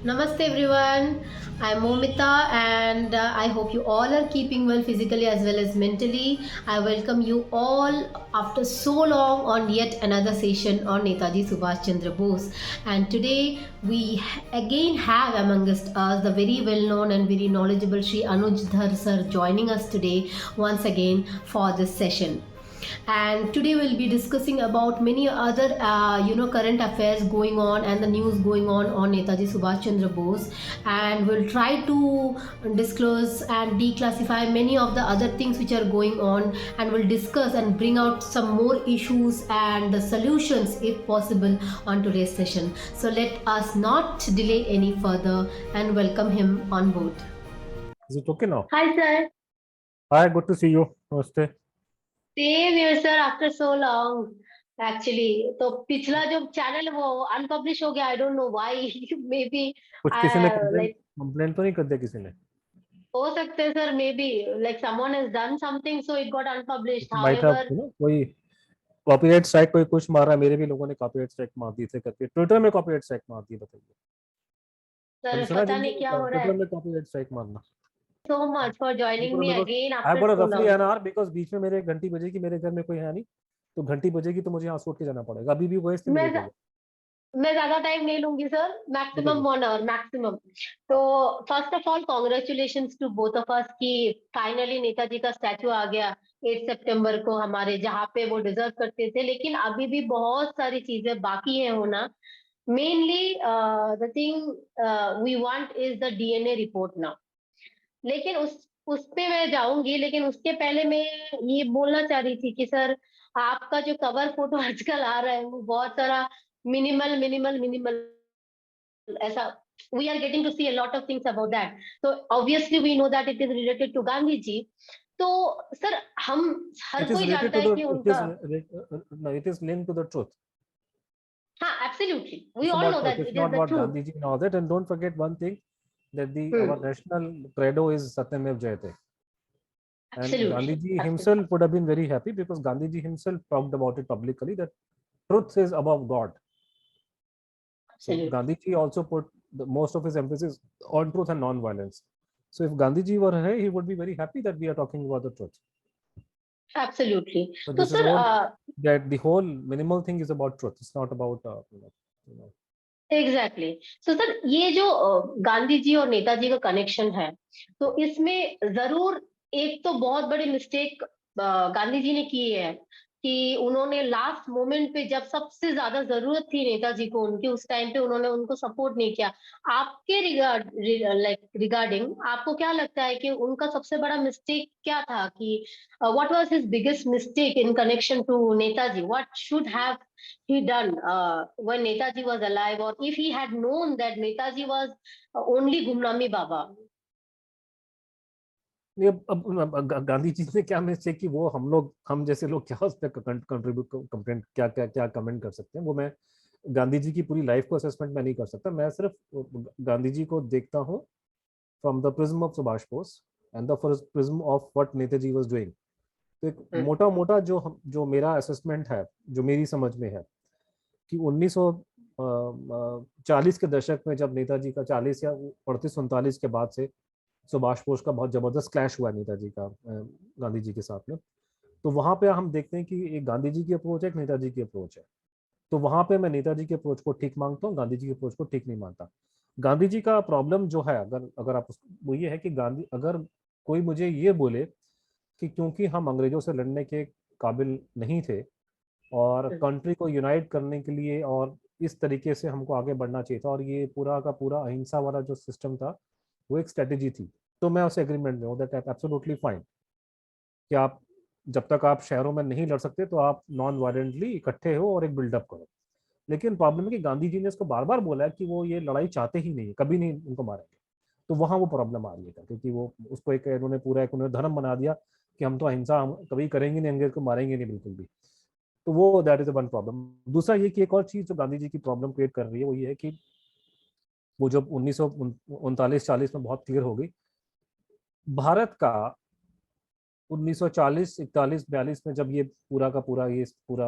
Namaste everyone. I'm Momita and I hope you all are keeping well physically as well as mentally. I welcome you all after so long on yet another session on Netaji Subhash Chandra Bose. And today we again have amongst us the very well known and very knowledgeable Sri Anuj Dhar sir joining us today once again for this session. And today we'll be discussing about many other current affairs going on and the news going on Netaji Subhash Chandra Bose, and we'll try to disclose and declassify many of the other things which are going on, and we'll discuss and bring out some more issues and the solutions if possible on today's session. So let us not delay any further and welcome him on board. Is it okay now? Hi sir. Hi, good to see you. Namaste. Same here sir after so long actually तो पिछला जो channel वो unpublish हो गया I don't know why may be कुछ किसी ने like complaint तो नहीं कर दिया किसी ने? हो सकते हैं sir may be like someone has done something so it got unpublished might have however कोई कॉपीराइट स्ट्राइक कोई कुछ मारा है, मेरे भी लोगों ने कॉपीराइट स्ट्राइक मार दी थे करके ट्विटर में कॉपीराइट स्ट्राइक मार दी। बताइए, कभी सर सुना पता जिंदगी नहीं क्या में हो रहा ट्विटर है में कॉपीराइट स्ट्राइक मारना? So much for joining me again I after got so रफली लॉन्ग एन आवर बिकॉज बीच में मेरे घंटी बजेगी, मेरे घर में कोई है नहीं, तो घंटी बजेगी तो मुझे यहाँ से उठ के जाना पड़ेगा। अभी भी वो इसलिए मैं लेट हो गया। मैं ज्यादा टाइम नहीं लूंगी सर मैक्सिमम 1 आवर मैक्सिमम तो first of all congratulations to both of us कि फाइनली नेताजी का स्टैचू आ गया 8 सितंबर को हमारे जहाँ पे वो डिजर्व करते थे, लेकिन अभी भी बहुत सारी चीजें बाकी है होना। Mainly the thing we want is the DNA report now, लेकिन उस पे मैं जाऊंगी, लेकिन उसके पहले मैं ये बोलना चाह रही थी कि सर आपका जो कवर फोटो आजकल आ रहा है वो बहुत सारा मिनिमल मिनिमल मिनिमल ऐसा we are getting to see a lot of things about that. So obviously we know that it is related to Gandhi जी। तो सर हम हर It is कोई related जानता to है the कि it is उनका no, it is linked to the truth. हाँ absolutely we It's all about no truth. That It's it is not the about truth. Gandhi ji and all that. And don't forget one thing, that the our national credo is Satyamev Jayate. And absolutely Gandhi ji absolutely himself would have been very happy because Gandhi ji himself talked about it publicly that truth is above God. So absolutely Gandhi ji also put most of his emphasis on truth and non-violence. So if Gandhi ji were here, he would be very happy that we are talking about the truth. Absolutely So तो this is sir all, that the whole minimal thing is about truth. It's not about you know. Exactly so sir ये जो गांधी जी और नेताजी का connection है, तो इसमें जरूर एक तो बहुत बड़ी मिस्टेक गांधी जी ने की है कि उन्होंने लास्ट मोमेंट पे जब सबसे ज्यादा जरूरत थी नेताजी को उनकी, उस टाइम पे उन्होंने उनको सपोर्ट नहीं किया। आपके रिगार्डिंग आपको क्या लगता है कि उनका सबसे बड़ा मिस्टेक क्या था कि what was his biggest mistake in connection to Netaji? What should have he done when Netaji was alive, or if he had known that Netaji was only Gumnami Baba? नहीं, अब गांधी जी ने क्या मिस्टेक की, वो हम जैसे लोग क्या उस पर कंट्रीब्यूट कंप्लेंट क्या क्या क्या कमेंट कर सकते हैं? वो मैं गांधी जी की पूरी लाइफ को असेसमेंट में नहीं कर सकता। मैं सिर्फ गांधी जी को देखता हूँ from the prism of Subhash Bose and the prism of what Netaji was doing. तो एक मोटा मोटा जो मेरा असेसमेंट है, जो मेरी समझ में है, कि 1940 के दशक में जब नेताजी का 40 या 38-39 के बाद से सुभाष बोस का बहुत जबरदस्त क्लैश हुआ नेताजी का गांधी जी के साथ में, तो वहां पे हम देखते हैं कि एक गांधी जी की अप्रोच है, एक नेताजी की अप्रोच है। तो वहां पे मैं नेताजी की अप्रोच को ठीक मांगता हूँ, गांधी जी की अप्रोच को ठीक नहीं मानता। गांधी जी का प्रॉब्लम जो है, अगर अगर आप वो ये है कि गांधी, अगर कोई मुझे ये बोले कि क्योंकि हम अंग्रेजों से लड़ने के काबिल नहीं थे और कंट्री को यूनाइट करने के लिए और इस तरीके से हमको आगे बढ़ना चाहिए था, और ये पूरा का पूरा अहिंसा वाला जो सिस्टम था वो एक स्ट्रेटेजी थी, तो मैं उस एग्रीमेंट में हूँ, दैट एब्सोल्युटली फाइन कि आप जब तक आप शहरों में नहीं लड़ सकते तो आप नॉन वायलेंटली इकट्ठे हो और एक बिल्डअप करो। लेकिन प्रॉब्लम है कि गांधी जी ने इसको बार बार बोला है कि वो ये लड़ाई चाहते ही नहीं, कभी नहीं उनको मारेंगे। तो वहां वो प्रॉब्लम आ रही है, क्योंकि वो उसको एक उन्होंने पूरा एक उन्होंने धर्म बना दिया कि हम तो अहिंसा हम कभी करेंगे नहीं, अंग्रेज को मारेंगे नहीं बिल्कुल भी। तो वो दैट इज वन प्रॉब्लम। दूसरा ये कि एक और चीज जो गांधी जी की प्रॉब्लम क्रिएट कर रही है वो ये है कि वो जब 1939-40 में बहुत क्लियर हो गई, भारत का 1940 41 42 में जब ये पूरा का पूरा ये पूरा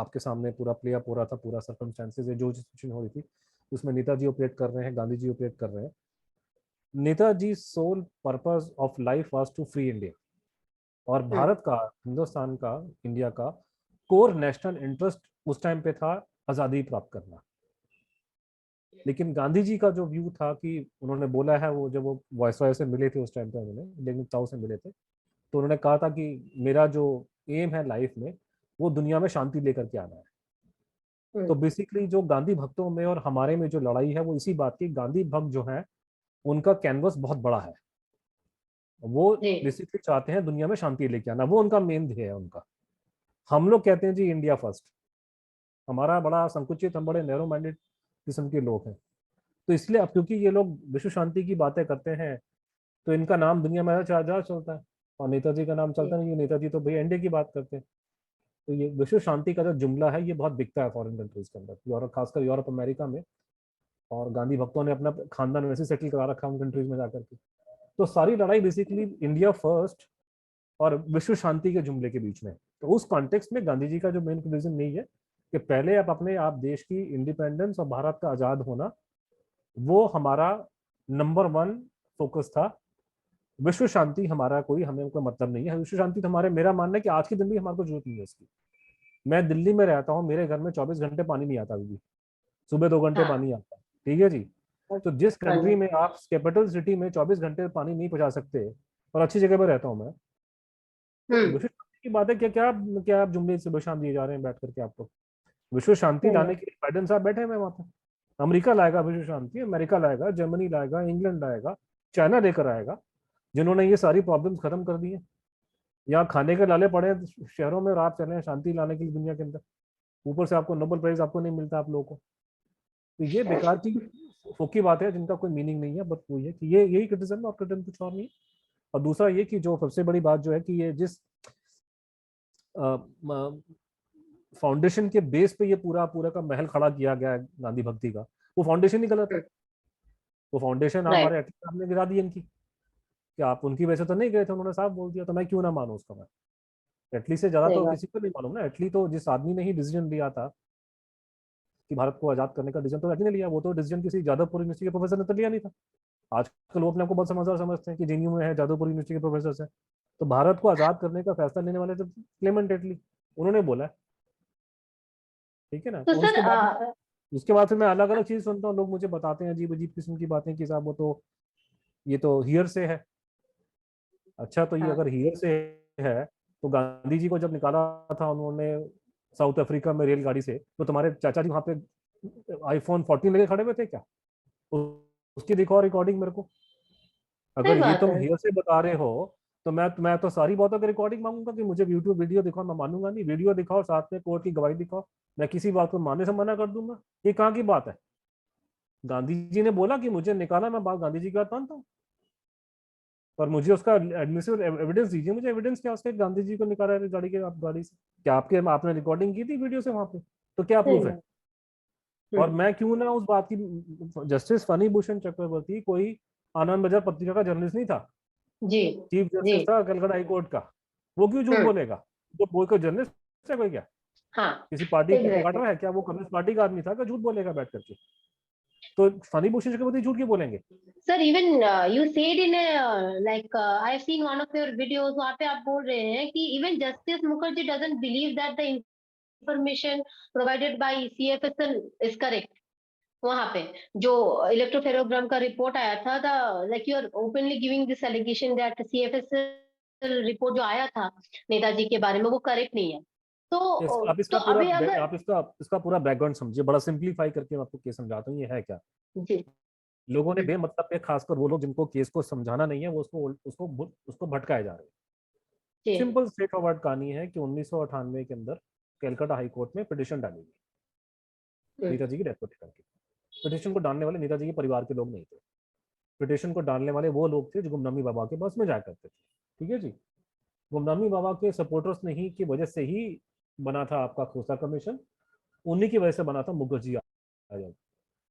आपके सामने पूरा प्ले अप हो रहा था, पूरा सर्कमस्टेंसेस जो सिचुएशन हो रही थी, उसमें नेताजी ऑपरेट कर रहे हैं, गांधी जी ऑपरेट कर रहे हैं। Netaji sole purpose of life was to free India, और भारत का, हिंदुस्तान का, इंडिया का कोर नेशनल इंटरेस्ट उस टाइम पे था आज़ादी प्राप्त करना। लेकिन गांधी जी का जो व्यू था कि उन्होंने बोला है, वो जब वो वायसराय से मिले थे उस टाइम पे, उन्होंने लेकिन ताऊ से मिले थे, तो उन्होंने कहा था कि मेरा जो एम है लाइफ में वो दुनिया में शांति लेकर के आना है। तो बेसिकली जो गांधी भक्तों में और हमारे में जो लड़ाई है वो इसी बात की, गांधी भक्त जो है उनका कैनवस बहुत बड़ा है, वो बेसिकली चाहते हैं दुनिया में शांति लेके आना, वो उनका मेन ध्येय है उनका। हम लोग कहते हैं जी इंडिया फर्स्ट, हमारा बड़ा संकुचित, हम बड़े नैरो माइंडेड किस्म के लोग हैं। तो इसलिए अब क्योंकि ये लोग विश्व शांति की बातें करते हैं तो इनका नाम दुनिया में ज्यादा चलता है, और नेताजी का नाम चलता नहीं। नेताजी तो भैया इंडिया की बात करते हैं। तो ये विश्व शांति का जो जुमला है ये बहुत बिकता है फॉरेन कंट्रीज के अंदर, यूरोप, खासकर यूरोप अमेरिका में। और गांधी भक्तों ने अपना खानदान वैसे सेटल करा रखा है उन कंट्रीज में जाकर के। तो सारी लड़ाई बेसिकली इंडिया फर्स्ट और विश्व शांति के जुमले के बीच में। तो उस कॉन्टेक्स्ट में गांधी जी का जो मेन रीजन नहीं है कि पहले आप अपने आप देश की इंडिपेंडेंस और भारत का आजाद होना, वो हमारा नंबर 1 फोकस था। विश्व शांति हमारा कोई, हमें कोई मतलब नहीं है विश्व शांति। तो हमारे, मेरा मानना है कि आज के दिन भी हमारे को जरूरत नहीं है इसकी। मैं दिल्ली में रहता हूँ, मेरे घर में 24 घंटे पानी नहीं आता अभी, सुबह 2 घंटे पानी आता है, ठीक है जी। तो जिस कंट्री में आप कैपिटल सिटी में 24 घंटे पानी नहीं पहुंचा सकते, और अच्छी जगह पर रहता हूँ मैं, तो विश्व शांति की बात है क्या? क्या क्या आप जुमले सुबह शाम दिए जा रहे हैं बैठ करके आपको? विश्व शांति लाने के लिए बाइडेन साहब बैठे हुए वहां पे। अमेरिका लाएगा विश्व शांति, अमेरिका लाएगा, जर्मनी लाएगा, इंग्लैंड लाएगा, चाइना लेकर आएगा, जिन्होंने ये सारी प्रॉब्लम्स खत्म कर दी है। यहाँ खाने के लाले पड़े हैं शहरों में, और आप चले हैं शांति लाने के लिए दुनिया के अंदर। ऊपर से आपको नोबेल प्राइज आपको नहीं मिलता आप लोगों को। तो ये बेकार की फोकी बात है जिनका कोई मीनिंग नहीं है। बट वही है कि ये यही क्रिटिसिज्म, और क्रिटिसिज्म कुछ और नहीं। और दूसरा ये कि जो सबसे बड़ी बात जो है कि ये जिस फाउंडेशन के बेस पे ये पूरा पूरा का महल खड़ा किया गया है गांधी भक्ति का, वो फाउंडेशन ही गलत है। वो फाउंडेशन हमारे एटली साहब ने गिरा दी इनकी, कि आप उनकी वजह से तो नहीं गए थे, उन्होंने साफ बोल दिया। तो मैं क्यों ना मानूं उसका? मैं एटली से ज्यादा तो किसी को नहीं मालूम ना। एटली तो जिस आदमी ने ही डिसीजन लिया था कि भारत को आजाद करने का डिसीजन, तो एटली ने लिया। वो तो डिसीजन किसी जादवपुर यूनिवर्सिटी के प्रोफेसर ने तो लिया नहीं था। आजकल वो अपने आपको बहुत समझदार समझते हैं कि जेएनयू में है, जादवपुर यूनिवर्सिटी के प्रोफेसर है। तो भारत को आजाद करने का फैसला लेने वाले तो क्लेमेंट एटली, उन्होंने बोला है, ठीक है ना। तो तो सर उसके बाद फिर मैं अलग अलग चीज सुनता हूँ, लोग मुझे बताते हैं अजीब अजीब किस्म की बातें कि साहब वो तो, ये तो हियर से है। अच्छा, तो ये अगर हियर से है तो गांधी जी को जब निकाला था उन्होंने साउथ अफ्रीका में रेलगाड़ी से, तो तुम्हारे चाचा जी वहां पे iPhone 14 लेके खड़े हुए थे क्या? उसकी दिखाओ रिकॉर्डिंग मेरे को। अगर ये तुम हियर से बता रहे हो तो मैं तो सारी बातों की रिकॉर्डिंग मांगूंगा कि मुझे यूट्यूब वीडियो दिखाओ। मैं मानूंगा नहीं। वीडियो दिखाओ, साथ में कोर्ट की गवाही दिखाओ। मैं किसी बात को मानने से मना कर दूंगा। ये कहाँ की बात है? गांधी जी ने बोला कि मुझे निकाला, मैं बात गांधी जी की बात मानता हूँ, पर मुझे उसका एडमिसिबल एविडेंस दीजिए। मुझे एविडेंस क्या उसके, गांधी जी को निकाला है गाड़ी के, आप गाड़ी से क्या आपने रिकॉर्डिंग की थी वीडियो से वहां पे? तो क्या प्रूफ है? और मैं क्यों ना उस बात की, जस्टिस फनी भूषण चक्रवर्ती कोई आनंद बाजार पत्रिका का जर्नलिस्ट नहीं था, जी चीफ जस्टिस था कलकत्ता हाई कोर्ट का। वो क्यों झूठ बोलेगा? तो बोल कर जर्नलिस्ट है कोई क्या? किसी पार्टी का प्रोमोटर है क्या? वो कम्युनिस्ट पार्टी का आदमी था क्या? झूठ बोलेगा बैठ करके? तो फनी भूषण चक्रवर्ती झूठ क्यों बोलेंगे? Sir even you said in like I have seen one of your videos, वहां पे आप बोल रहे हैं कि even justice Mukherjee doesn't believe that the information provided by CFSL is correct. वहां पे जो इलेक्ट्रोफेरोग्राम का रिपोर्ट आया था, the like you are openly giving this allegation that CFSL report जो आया था नेताजी के बारे में वो करेक्ट नहीं है। आप तो इसका पूरा, अभी अगर आप इसका पूरा बैकग्राउंड समझिए। बड़ा सिंप्लीफाई करके मैं आपको केस समझाता हूँ। ये है क्या? जी लोगों ने बेमतलब पे, खासकर वो लोग जिनको केस को समझाना नहीं है, वो उसको भटकाए जा रहे हैं। जी सिंपल स्ट्रेट फॉरवर्ड कहानी है कि 1998 के अंदर कलकत्ता हाई कोर्ट में पिटिशन डाली गई नेताजी की डेथ को लेकर के। पिटिशन को डालने वाले नेताजी के परिवार के लोग नहीं थे। पिटिशन को डालने वाले वो लोग थे जो गुमनामी बाबा के बस में जाया करते थे, ठीक है जी। गुमनामी बाबा के सपोर्टर्स नहीं की वजह से ही बना था आपका खोसला कमीशन। उन्हीं की वजह से बना था मुखर्जी आयोग।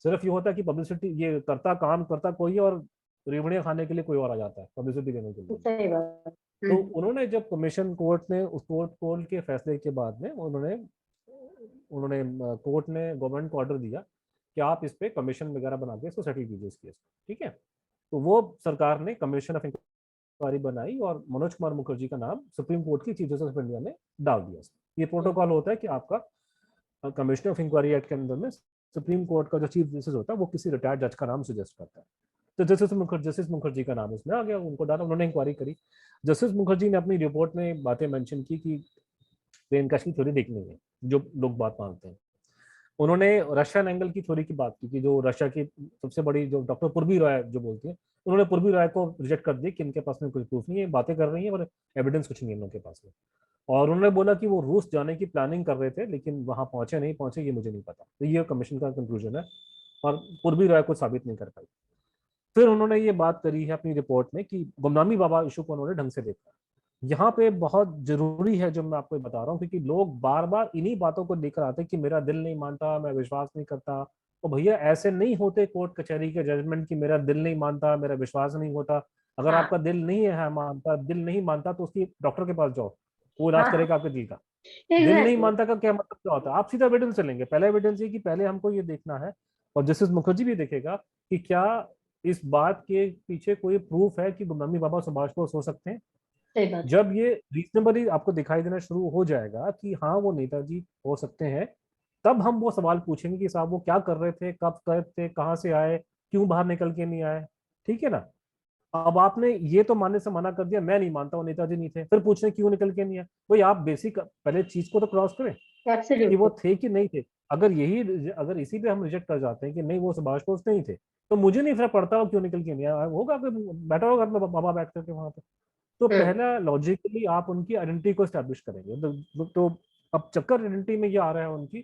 सिर्फ ये होता है कि पब्लिसिटी, ये काम करता कोई है, और रेवड़ियां खाने के लिए कोई और आ जाता है पब्लिसिटी देने के लिए। सही बात। तो उन्होंने जब कमीशन, कोर्ट ने उस कोर्ट के फैसले के बाद में उन्होंने कोर्ट ने गवर्नमेंट को ऑर्डर दिया कि आप इस पे कमीशन वगैरह बना के इसको सेटल कीजिए इस केस, ठीक है। तो वो सरकार ने कमीशन ऑफ इंक्वायरी बनाई और मनोज कुमार मुखर्जी का नाम सुप्रीम कोर्ट की चीफ जस्टिस ऑफ इंडिया में डाल दिया। ये प्रोटोकॉल होता है कि आपका कमिश्नर ऑफ इंक्वायरी एक्ट के अंदर में सुप्रीम कोर्ट का जो चीफ जस्टिस होता है वो किसी रिटायर्ड जज का नाम सजेस्ट करता है। तो जस्टिस मुखर्जी का नाम उसमें आ गया, उनको डाला, उन्होंने इंक्वायरी करी। जस्टिस मुखर्जी ने अपनी रिपोर्ट में बातें मेंशन की कि प्लेन क्रैश की थ्योरी देखनी है, जो लोग बात मानते हैं। उन्होंने रशियन एंगल की थ्योरी की बात की कि जो रशिया की सबसे बड़ी जो डॉक्टर पूर्वी राय जो बोलती है, उन्होंने पूर्वी राय को रिजेक्ट कर दी कि इनके पास में कोई प्रूफ नहीं है, बातें कर रही है पर एविडेंस कुछ नहीं है उनके पास में। और उन्होंने बोला कि वो रूस जाने की प्लानिंग कर रहे थे लेकिन वहां पहुंचे नहीं पहुंचे ये मुझे नहीं पता। तो ये कमीशन का कंक्लूजन है और पूर्वी राय को साबित नहीं कर पाई। फिर उन्होंने ये बात करी है अपनी रिपोर्ट में कि गुमनामी बाबा इशू को उन्होंने ढंग से देखा। यहाँ पे बहुत जरूरी है जो मैं आपको बता रहा हूँ, क्योंकि लोग बार बार इन्हीं बातों को लेकर आते हैं कि मेरा दिल नहीं मानता, मैं विश्वास नहीं करता। तो भैया ऐसे नहीं होते कोर्ट कचहरी के जजमेंट की मेरा दिल नहीं मानता, मेरा विश्वास नहीं होता। अगर हाँ आपका दिल नहीं है मानता, दिल नहीं मानता, तो उसकी डॉक्टर के पास जाओ, वो इलाज हाँ करेगा आपके दिल का। दिल नहीं एग्जैक्टली। मानता का क्या मतलब क्या होता है? आप सीधा एविडेंस से लेंगे। पहला एविडेंस ये कि पहले हमको ये देखना है, और जस्टिस मुखर्जी भी देखेगा कि क्या इस बात के पीछे कोई प्रूफ है कि गुमनामी बाबा सुभाष बोस हो सकते हैं। सही बात। जब ये रीजनेबली आपको दिखाई देना शुरू हो जाएगा कि हाँ वो नेताजी हो सकते हैं, तब हम वो सवाल पूछेंगे कि साहब वो क्या कर रहे थे, कब कर थे, कहाँ से आए, क्यों बाहर निकल के नहीं आए, ठीक है ना। अब आपने ये तो मानने से मना कर दिया, मैं नहीं मानता वो नेताजी नहीं थे, फिर पूछने क्यों निकल के नहीं आए। भाई आप बेसिक पहले चीज को तो क्रॉस करें कि वो एब्सोल्युटली। थे कि नहीं थे। अगर इसी पे हम रिजेक्ट कर जाते हैं कि नहीं वो सुभाष बोस नहीं थे, तो मुझे नहीं फर्क पड़ता वो क्यों निकल के नहीं आया, होगा कोई बैठा होगा घर में बाबा बैठ करके वहां पे। तो हम्म। पहला लॉजिकली आप उनकी आइडेंटिटी को स्टैब्लिश करेंगे। तो अब चक्कर आइडेंटिटी में ये आ रहा है उनकी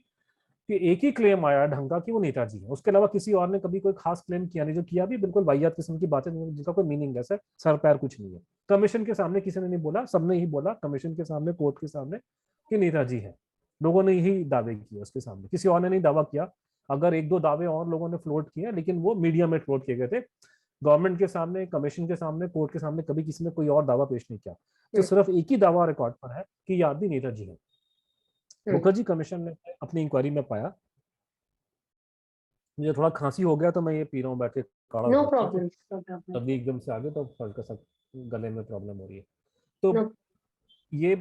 कि एक ही क्लेम आया ढंग का कि वो नेताजी है, उसके अलावा किसी और ने कभी कोई खास क्लेम किया नहीं, जो किया भी बिल्कुल वाहियात किस्म की बातें जिनका कोई मीनिंग है, सर पैर कुछ नहीं है। कमीशन के सामने किसी ने नहीं बोला, सबने ही बोला कमीशन के सामने, कोर्ट के सामने, कि नेताजी है। लोगों ने यही दावे किए उसके सामने, किसी और ने नहीं दावा किया। अगर एक दो दावे और लोगों ने फ्लोट किए, लेकिन वो मीडिया में फ्लोट किए गए थे। गवर्नमेंट के सामने, कमीशन के सामने, कोर्ट के सामने कभी किसी ने कोई और दावा पेश नहीं किया। तो हम्म। सिर्फ एक ही दावा रिकॉर्ड पर है कि ये आदमी नेताजी है। हम्म। मुखर्जी कमीशन ने अपनी इंक्वायरी में पाया, मुझे थोड़ा खांसी हो गया तो मैं ये पी रहा हूँ बैठ के काढ़ा नो सा, ठीक है। Problem, no problem. तभी एकदम से आगे तो हल्का सा गले में प्रॉब्लम हो रही है। तो नो। ये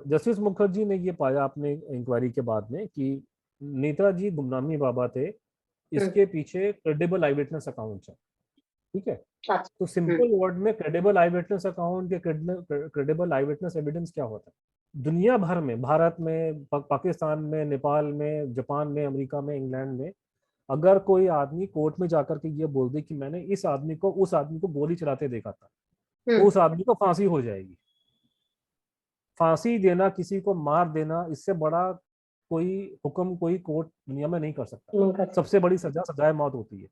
जस्टिस मुखर्जी ने ये पाया अपने इंक्वायरी के बाद में कि नेताजी गुमनामी बाबा थे, हम्म। इसके पीछे क्रेडिबल आई विटनेस अकाउंट्स है, ठीक है। अच्छा। तो सिंपल वर्ड में क्रेडिबल आई विटनेस अकाउंट या क्रेडिबल आई विटनेस एविडेंस क्या होता है? दुनिया भर में, भारत में, पाकिस्तान में, नेपाल में, जापान में, अमेरिका में, इंग्लैंड में, अगर कोई आदमी कोर्ट में जाकर के ये बोल दे कि मैंने इस आदमी को, उस आदमी को गोली चलाते देखा था, तो हम्म। उस आदमी को फांसी हो जाएगी। फांसी देना, किसी को मार देना, इससे बड़ा कोई हुक्म कोई कोर्ट दुनिया में नहीं कर सकता। नहीं कर सकते। सबसे बड़ी सजा सजाए मौत होती है,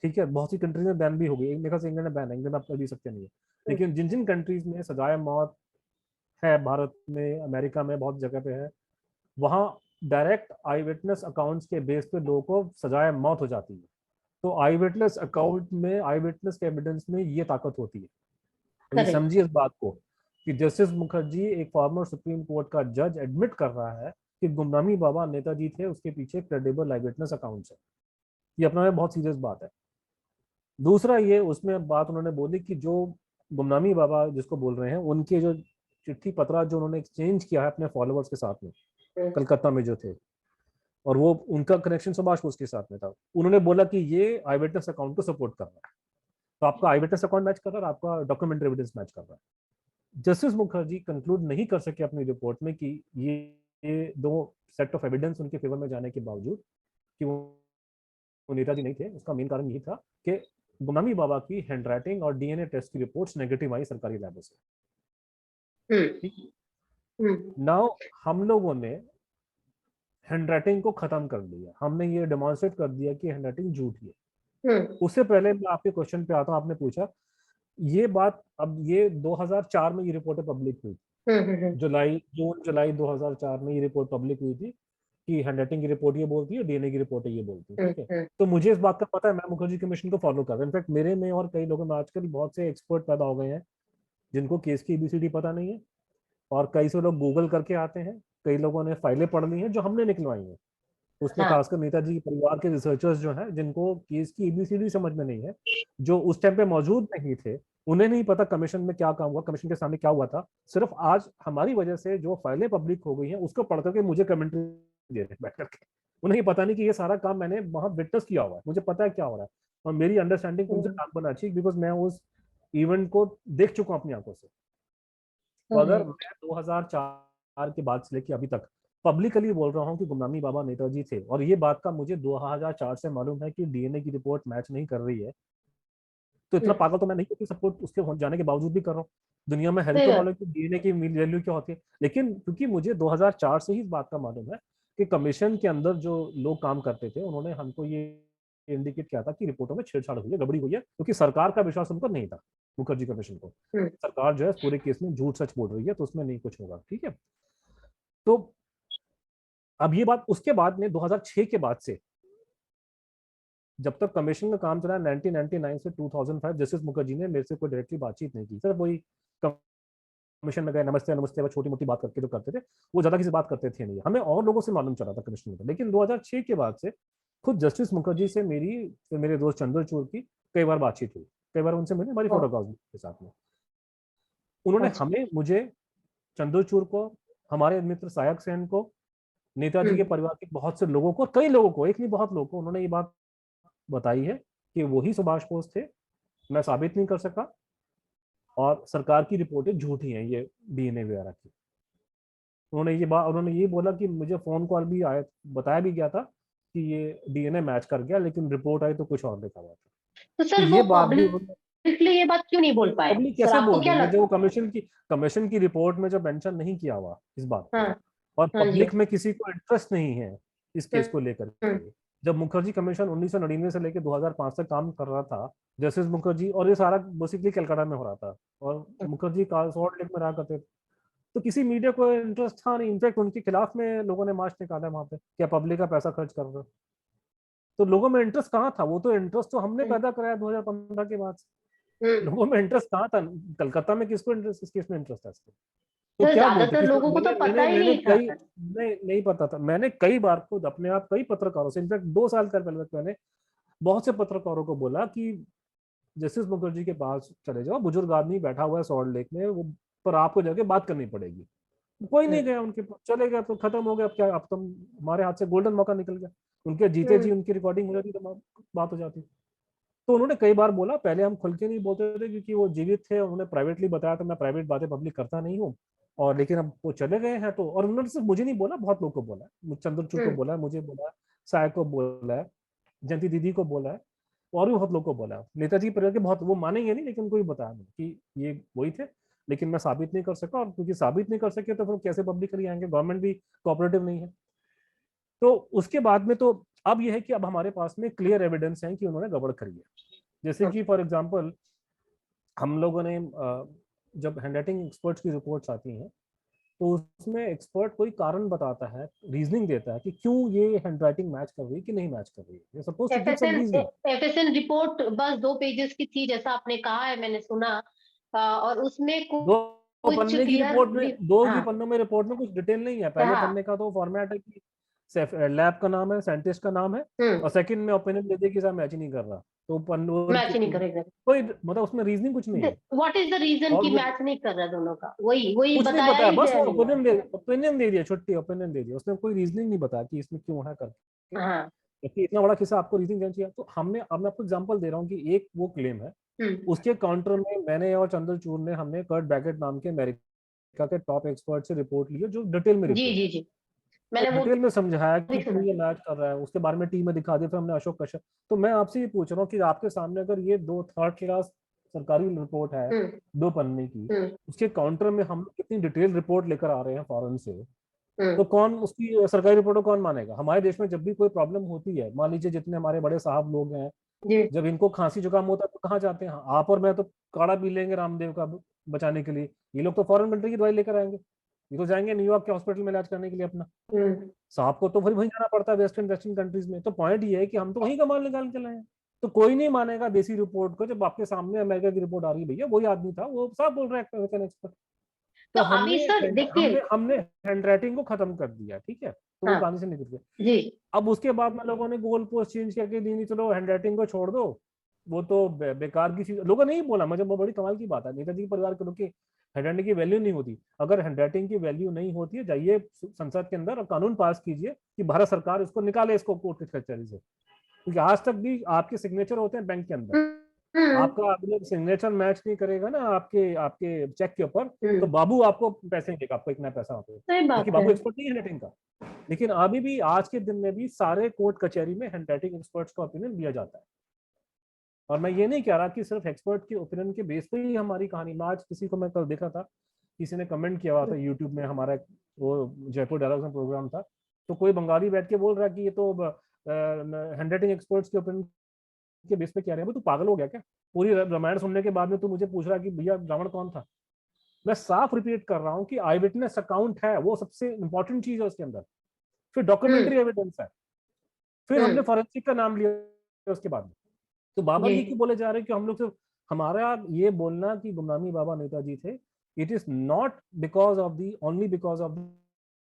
ठीक है। बहुत सी कंट्रीज में बैन भी हो गई, मेरे ख्याल से इंग्लैंड में बैन है, इंग्लैंड आप कर भी सकते नहीं है। हम्म। लेकिन जिन जिन कंट्रीज में सजाए मौत है, भारत में, अमेरिका में बहुत जगह पे है, वहाँ डायरेक्ट आई विटनेस अकाउंट्स के बेस पे लोगों को सजाए मौत हो जाती है। तो आई विटनेस अकाउंट में, आई विटनेस के एविडेंस में ये ताकत होती है। तो ये करेक्ट। समझिए इस बात को कि जस्टिस मुखर्जी, एक फॉर्मर सुप्रीम कोर्ट का जज, एडमिट कर रहा है कि गुमनामी बाबा नेताजी थे, उसके पीछे क्रेडिबल आई विटनेस अकाउंट्स है। ये अपना में बहुत सीरियस बात है। दूसरा ये उसमें बात उन्होंने बोली कि जो गुमनामी बाबा जिसको बोल रहे हैं, उनके जो चिट्ठी पत्रा जो उन्होंने एक्सचेंज किया है अपने फॉलोअर्स के साथ में, हम्म। कलकत्ता में जो थे, और वो उनका कनेक्शन सुभाष बोस के साथ में था, उन्होंने बोला कि ये आई विटनेस अकाउंट को सपोर्ट कर रहा है। तो आपका आई विटनेस अकाउंट मैच कर रहा है, आपका डॉक्यूमेंट्री एविडेंस मैच कर रहा है। जस्टिस मुखर्जी कंक्लूड नहीं कर सके अपनी रिपोर्ट में कि ये दो सेट ऑफ एविडेंस उनके फेवर में जाने के बावजूद कि वो नेताजी नहीं थे। उसका मेन कारण यही था कि गुमनामी बाबा की हैंडराइटिंग और डीएनए टेस्ट की रिपोर्ट्स नेगेटिव आई सरकारी लैबों से, हम्म। ठीक। हम्म। नाउ हम लोगों ने हैंडराइटिंग को खत्म कर दिया, हमने ये डेमोन्स्ट्रेट कर दिया कि हैंडराइटिंग झूठी है। हम्म। उससे पहले मैं आपके क्वेश्चन पे आता हूँ, आपने पूछा ये बात, अब ये 2004 में ये रिपोर्ट पब्लिक हुई, हम्म। जून जुलाई 2004 में ये रिपोर्ट पब्लिक हुई थी कि हैंडराइटिंग की रिपोर्ट ये बोलती है, डीएनए की रिपोर्ट ये बोलती है, ठीक है। हम्म। तो मुझे इस बात का पता है, मैं मुखर्जी कमीशन को फॉलो कर रहा हूँ। इनफैक्ट मेरे में और कई लोगों में आजकल बहुत से एक्सपर्ट पैदा हो गए हैं जिनको केस की एबीसीडी पता नहीं है, और कई से लोग गूगल करके आते हैं, कई लोगों ने फाइलें पढ़ ली हैं जो हमने निकलवाई हैं। उसमें हाँ। खासकर नेताजी के परिवार के रिसर्चर्स जो हैं, जिनको केस की एबीसीडी समझ में नहीं है, जो उस टाइम पे मौजूद नहीं थे, उन्हें नहीं पता कमीशन में क्या काम हुआ, कमीशन के सामने क्या हुआ था। सिर्फ आज हमारी वजह से जो फाइलें पब्लिक हो गई हैं उसको पढ़ करके मुझे कमेंट्री दे रहे हैं बैठ करके। उन्हें पता नहीं कि ये सारा काम मैंने वहां विटनेस किया हुआ है, मुझे पता है क्या हो रहा है, और मेरी अंडरस्टैंडिंग उनसे हम्म, काम करना चाहिए, बिकॉज मैं उस इवेंट को देख चुका हूँ अपनी आंखों से। तो अगर correct। मैं 2004 के बाद से लेकर अभी तक पब्लिकली बोल रहा हूँ कि गुमनामी बाबा नेताजी थे, और ये बात का मुझे 2004 से मालूम है कि डीएनए की रिपोर्ट मैच नहीं कर रही है, तो इतना हम्म, पागल तो मैं नहीं कि सपोर्ट उसके जाने के बावजूद भी कर रहा हूँ। दुनिया में है सही तो बात। मालूम कि डीएनए की वैल्यू क्या होती है, लेकिन क्योंकि मुझे 2004 से ही इस बात का मालूम है कि कमीशन के अंदर जो लोग काम करते थे उन्होंने हमको ये इंडिकेट किया था कि रिपोर्टों में छेड़छाड़ हुई है, गड़बड़ी हुई है, क्योंकि सरकार का विश्वास उन पर नहीं था मुखर्जी कमीशन को। हम्म, सरकार जो है पूरे केस में झूठ सच बोल रही है, तो उसमें नहीं कुछ होगा, ठीक है। तो अब ये बात उसके बाद में 2006 के बाद से, जब तक कमीशन का काम चला 1999 से 2005, जस्टिस मुखर्जी ने मेरे से कोई डायरेक्टली बातचीत नहीं की, सिर्फ वही कमीशन में गए, नमस्ते नमस्ते, वो छोटी मोटी बात करके जो करते थे, वो ज्यादा किसी बात करते थे नहीं, हमें और लोगों से मालूम चला था कमीशन में। लेकिन 2006 के बाद से खुद जस्टिस मुखर्जी से मेरी, फिर मेरे दोस्त चंद्रचूड़ की कई बार बातचीत हुई, कई बार उनसे मिले, हमारी ओ, फोटोग्राफ के साथ में। उन्होंने अच्छा। हमें, मुझे, चंद्रचूड़ को, हमारे मित्र सायक सेन को, नेताजी के हम्म, परिवार के बहुत से लोगों को, कई लोगों को, एक नहीं बहुत लोगों को उन्होंने ये बात बताई है कि वही सुभाष बोस थे। मैं साबित नहीं कर सका, और सरकार की रिपोर्टें झूठी हैं ये डीएनए वगैरह की। उन्होंने ये बोला कि मुझे फोन कॉल भी आया, बताया भी गया था कि ये डीएनए मैच कर गया, लेकिन रिपोर्ट आई तो कुछ और लिखा हुआ था। तो तो सर वो ये बात भी उन्होंने, पब्लिकली ये बात क्यों नहीं बोल पाए? पब्लिक सर कैसे आपको बोल क्या देंगे जो लगता कमीशन की रिपोर्ट में जो मेंशन नहीं किया हुआ इस बात है? को, हाँ। और हाँ जी। पब्लिक में किसी को इंटरेस्ट नहीं है इस केस हम्म, को लेकर हम्म, के। जब मुखर्जी कमीशन 1999 से लेकर 2005 तक काम कर रहा था, जस्टिस मुखर्जी, और ये सारा बेसिकली कलकत्ता में हो रहा था, और मुखर्जी सॉल्ट लेक में रहा करते थे, तो किसी मीडिया को इंटरेस्ट था नहीं। इनफैक्ट उनके खिलाफ में लोगों ने मार्च निकाला वहां पे, क्या पब्लिक का पैसा खर्च कर रहे हो। तो लोगों में इंटरेस्ट कहाँ था, वो तो इंटरेस्ट तो हमने हम्म, पैदा कराया 2015 के बाद से। हम्म। लोगों में इंटरेस्ट कहाँ था, कलकत्ता में किसको इंटरेस्ट, इस केस में इंटरेस्ट है इसको। तो सर क्या बोलते ज्यादातर किसी, लोगों को तो मैंने पता मैंने ही मैंने नहीं था कई, सर। नहीं नहीं पता था, मैंने कई बार खुद अपने आप कई पत्रकारों से, इनफैक्ट 2 साल पहले मैंने बहुत से पत्रकारों को बोला कि जस्टिस मुखर्जी के पास चले जाओ, बुजुर्ग आदमी बैठा हुआ है सॉल्ट लेक में, वो पर आपको जाके बात करनी पड़ेगी। कोई नहीं हम्म, गया उनके पास, चले गया तो खत्म हो गया, अब क्या, अब तो हमारे हाथ से गोल्डन मौका निकल गया, उनके जीते जी हम्म, उनकी रिकॉर्डिंग हो जाती तो बात हो जाती। तो उन्होंने कई बार बोला, पहले हम खुल के नहीं बोलते थे क्योंकि वो जीवित थे, उन्होंने प्राइवेटली बताया तो मैं प्राइवेट बातें पब्लिक करता नहीं हूँ, और लेकिन अब वो चले गए हैं तो, और उन्होंने सिर्फ मुझे नहीं बोला, बहुत लोग को बोला है, चंद्रचूड़ को हम्म, बोला है, मुझे बोला है, साय को बोला है, जयंती दीदी को बोला है, और भी बहुत लोग को बोला है, नेताजी के परिवार के बहुत, वो मानेंगे नहीं लेकिन उनको भी बताया मैंने कि ये वही थे, लेकिन मैं साबित नहीं कर सका, और क्योंकि साबित नहीं कर सके तो फिर कैसे पब्लिकली आएंगे, गवर्नमेंट भी कोऑपरेटिव नहीं है। तो उसके बाद में तो अब यह है कि अब हमारे पास में क्लियर एविडेंस है कि उन्होंने गड़बड़ करी है। जैसे कि फॉर एग्जांपल हम लोगों ने जब हैंडराइटिंग एक्सपर्ट्स की रिपोर्ट्स आती हैं, तो उसमें एक्सपर्ट कोई कारण बताता है, रीजनिंग देता है कि क्यों ये हैंडराइटिंग मैच कर रही है कि नहीं मैच कर रही है, suppose to give some FSN reasoning. FSN report बस 2 पेजेस की थी जैसा आपने कहा है, मैंने सुना। और उसमें दो कुछ पन्ने की क्लियर। रिपोर्ट में, दो की हाँ। पन्नों में रिपोर्ट में कुछ डिटेल नहीं है। पहले हाँ। पन्ने का तो फॉर्मेट है कि लैब का नाम है, साइंटिस्ट का नाम है, हम्म। और सेकंड में ओपिनियन दे दिया कि साहब मैच ही नहीं कर रहा, तो मैच नहीं करेगा। कोई मतलब उसमें रीजनिंग कुछ नहीं है। व्हाट इज द रीजन और कि वो मैच नहीं कर रहा दोनों का? वही वही कुछ नहीं बताया बताया, ही बस गया वो नहीं है। ओपिनियन दे दिया, छुट्टी, ओपिनियन दे दिया, उसने कोई रीजनिंग नहीं बताया कि इसमें क्यों है करके। हाँ। क्योंकि इतना बड़ा किस्सा आपको रीजनिंग देना चाहिए। तो हमने, अब मैं आपको एग्जांपल दे रहा हूँ कि एक वो क्लेम है, हम्म। उसके काउंटर में मैंने और चंद्रचूड़ ने, हमने कर्ट बैकेट नाम के अमेरिका के टॉप एक्सपर्ट से रिपोर्ट ली है, जो डिटेल में जी, रिपोर्ट, जी, जी। तो मैंने वो डिटेल में समझाया भी कि सुना क्यों ये मैच कर रहा है, उसके बारे में टीम में दिखा दिया, फिर हमने अशोक कश्यप। तो मैं आपसे ये पूछ रहा हूँ कि आपके सामने अगर ये दो थर्ड क्लास सरकारी रिपोर्ट है, हम्म, 2 पन्ने की, हम्म, उसके काउंटर में हम कितनी डिटेल रिपोर्ट लेकर आ रहे हैं फॉरेन से, तो हम्म। कौन उसकी सरकारी रिपोर्ट को कौन मानेगा। हमारे देश में जब भी कोई प्रॉब्लम होती है, मान लीजिए जितने हमारे बड़े साहब लोग हैं, जी। जब इनको खांसी जुकाम होता है तो कहाँ जाते हैं, आप और मैं तो काढ़ा पी लेंगे रामदेव का बचाने के लिए, ये लोग तो फॉरेन कंट्री की दवाई लेकर आएंगे, ये तो जाएंगे न्यूयॉर्क के हॉस्पिटल में इलाज करने के लिए अपना। हम्म। साहब को तो फिर वहीं जाना पड़ता है वेस्टर्न कंट्रीज में। तो पॉइंट ये है कि हम तो वहीं कमाल निकाल के लाए हैं। तो कोई नहीं मानेगा देसी रिपोर्ट को जब आपके सामने अमेरिका की रिपोर्ट आ रही है, भैया वही आदमी था, वो साहब बोल रहा है अमेरिकन एक्सपर्ट। तो तो अभी हमने सर देखिए। हमने हमने हैंड राइटिंग को खत्म कर दिया, ठीक है। तो वो हाँ गांधी से निकल गए। जी। अब उसके बाद में लोगों ने गोल पोस्ट चेंज करके दी, नहीं चलो हैंड राइटिंग को छोड़ दो, वो तो बेकार की चीज। लोगों ने नहीं बोला, मुझे बहुत बड़ी कमाल की बात है, नेताजी के परिवार के लोग की हैंड राइटिंग की वैल्यू नहीं होती। अगर हैंड राइटिंग की वैल्यू नहीं होती है, जाइए संसद के अंदर और कानून पास कीजिए कि भारत सरकार इसको निकाले, इसको कोर्ट कचहरी से, क्योंकि आज तक भी आपके सिग्नेचर होते हैं बैंक के अंदर। हम्म आपका अगर सिग्नेचर मैच नहीं करेगा ना आपके आपके चेक के ऊपर, तो हम्म, बाबू आपको पैसे नहीं देगा, आपको इतना पैसा आपको, सही क्योंकि बात है। बाबू एक्सपर्ट नहीं है हैंडराइटिंग का। लेकिन अभी भी आज के दिन में भी सारे कोर्ट कचहरी में हैंडराइटिंग एक्सपर्ट्स का ओपिनियन लिया जाता है। और मैं ये नहीं कह रहा कि सिर्फ एक्सपर्ट के ओपिनियन के बेस पे ही हमारी कहानी। मैं आज किसी को, मैं कल देखा था, किसी ने कमेंट किया हुआ था यूट्यूब में, हमारा वो जयपुर डायलॉग्स में प्रोग्राम था, तो कोई बंगाली बैठ के बोल रहा है कि ये तो हैंडराइटिंग एक्सपर्ट्स के ओपिनियन के बेस पे कह रहे हैं। तू पागल हो गया क्या? पूरी रामायण सुनने के बाद में तू मुझे पूछ रहा है कि भैया रावण कौन था? मैं साफ रिपीट कर रहा हूँ कि आई विटनेस अकाउंट है, वो सबसे इंपॉर्टेंट चीज है उसके अंदर। फिर हम्म डॉक्यूमेंट्री एविडेंस है, फिर हमने हम्म, फॉरेंसिक का नाम लिया उसके बाद में। तो बाबा जी। जी क्यों बोले जा रहे हैं कि हम लोग सिर्फ, हमारा ये बोलना कि गुमनामी बाबा नेताजी थे, it is not because of the only because of the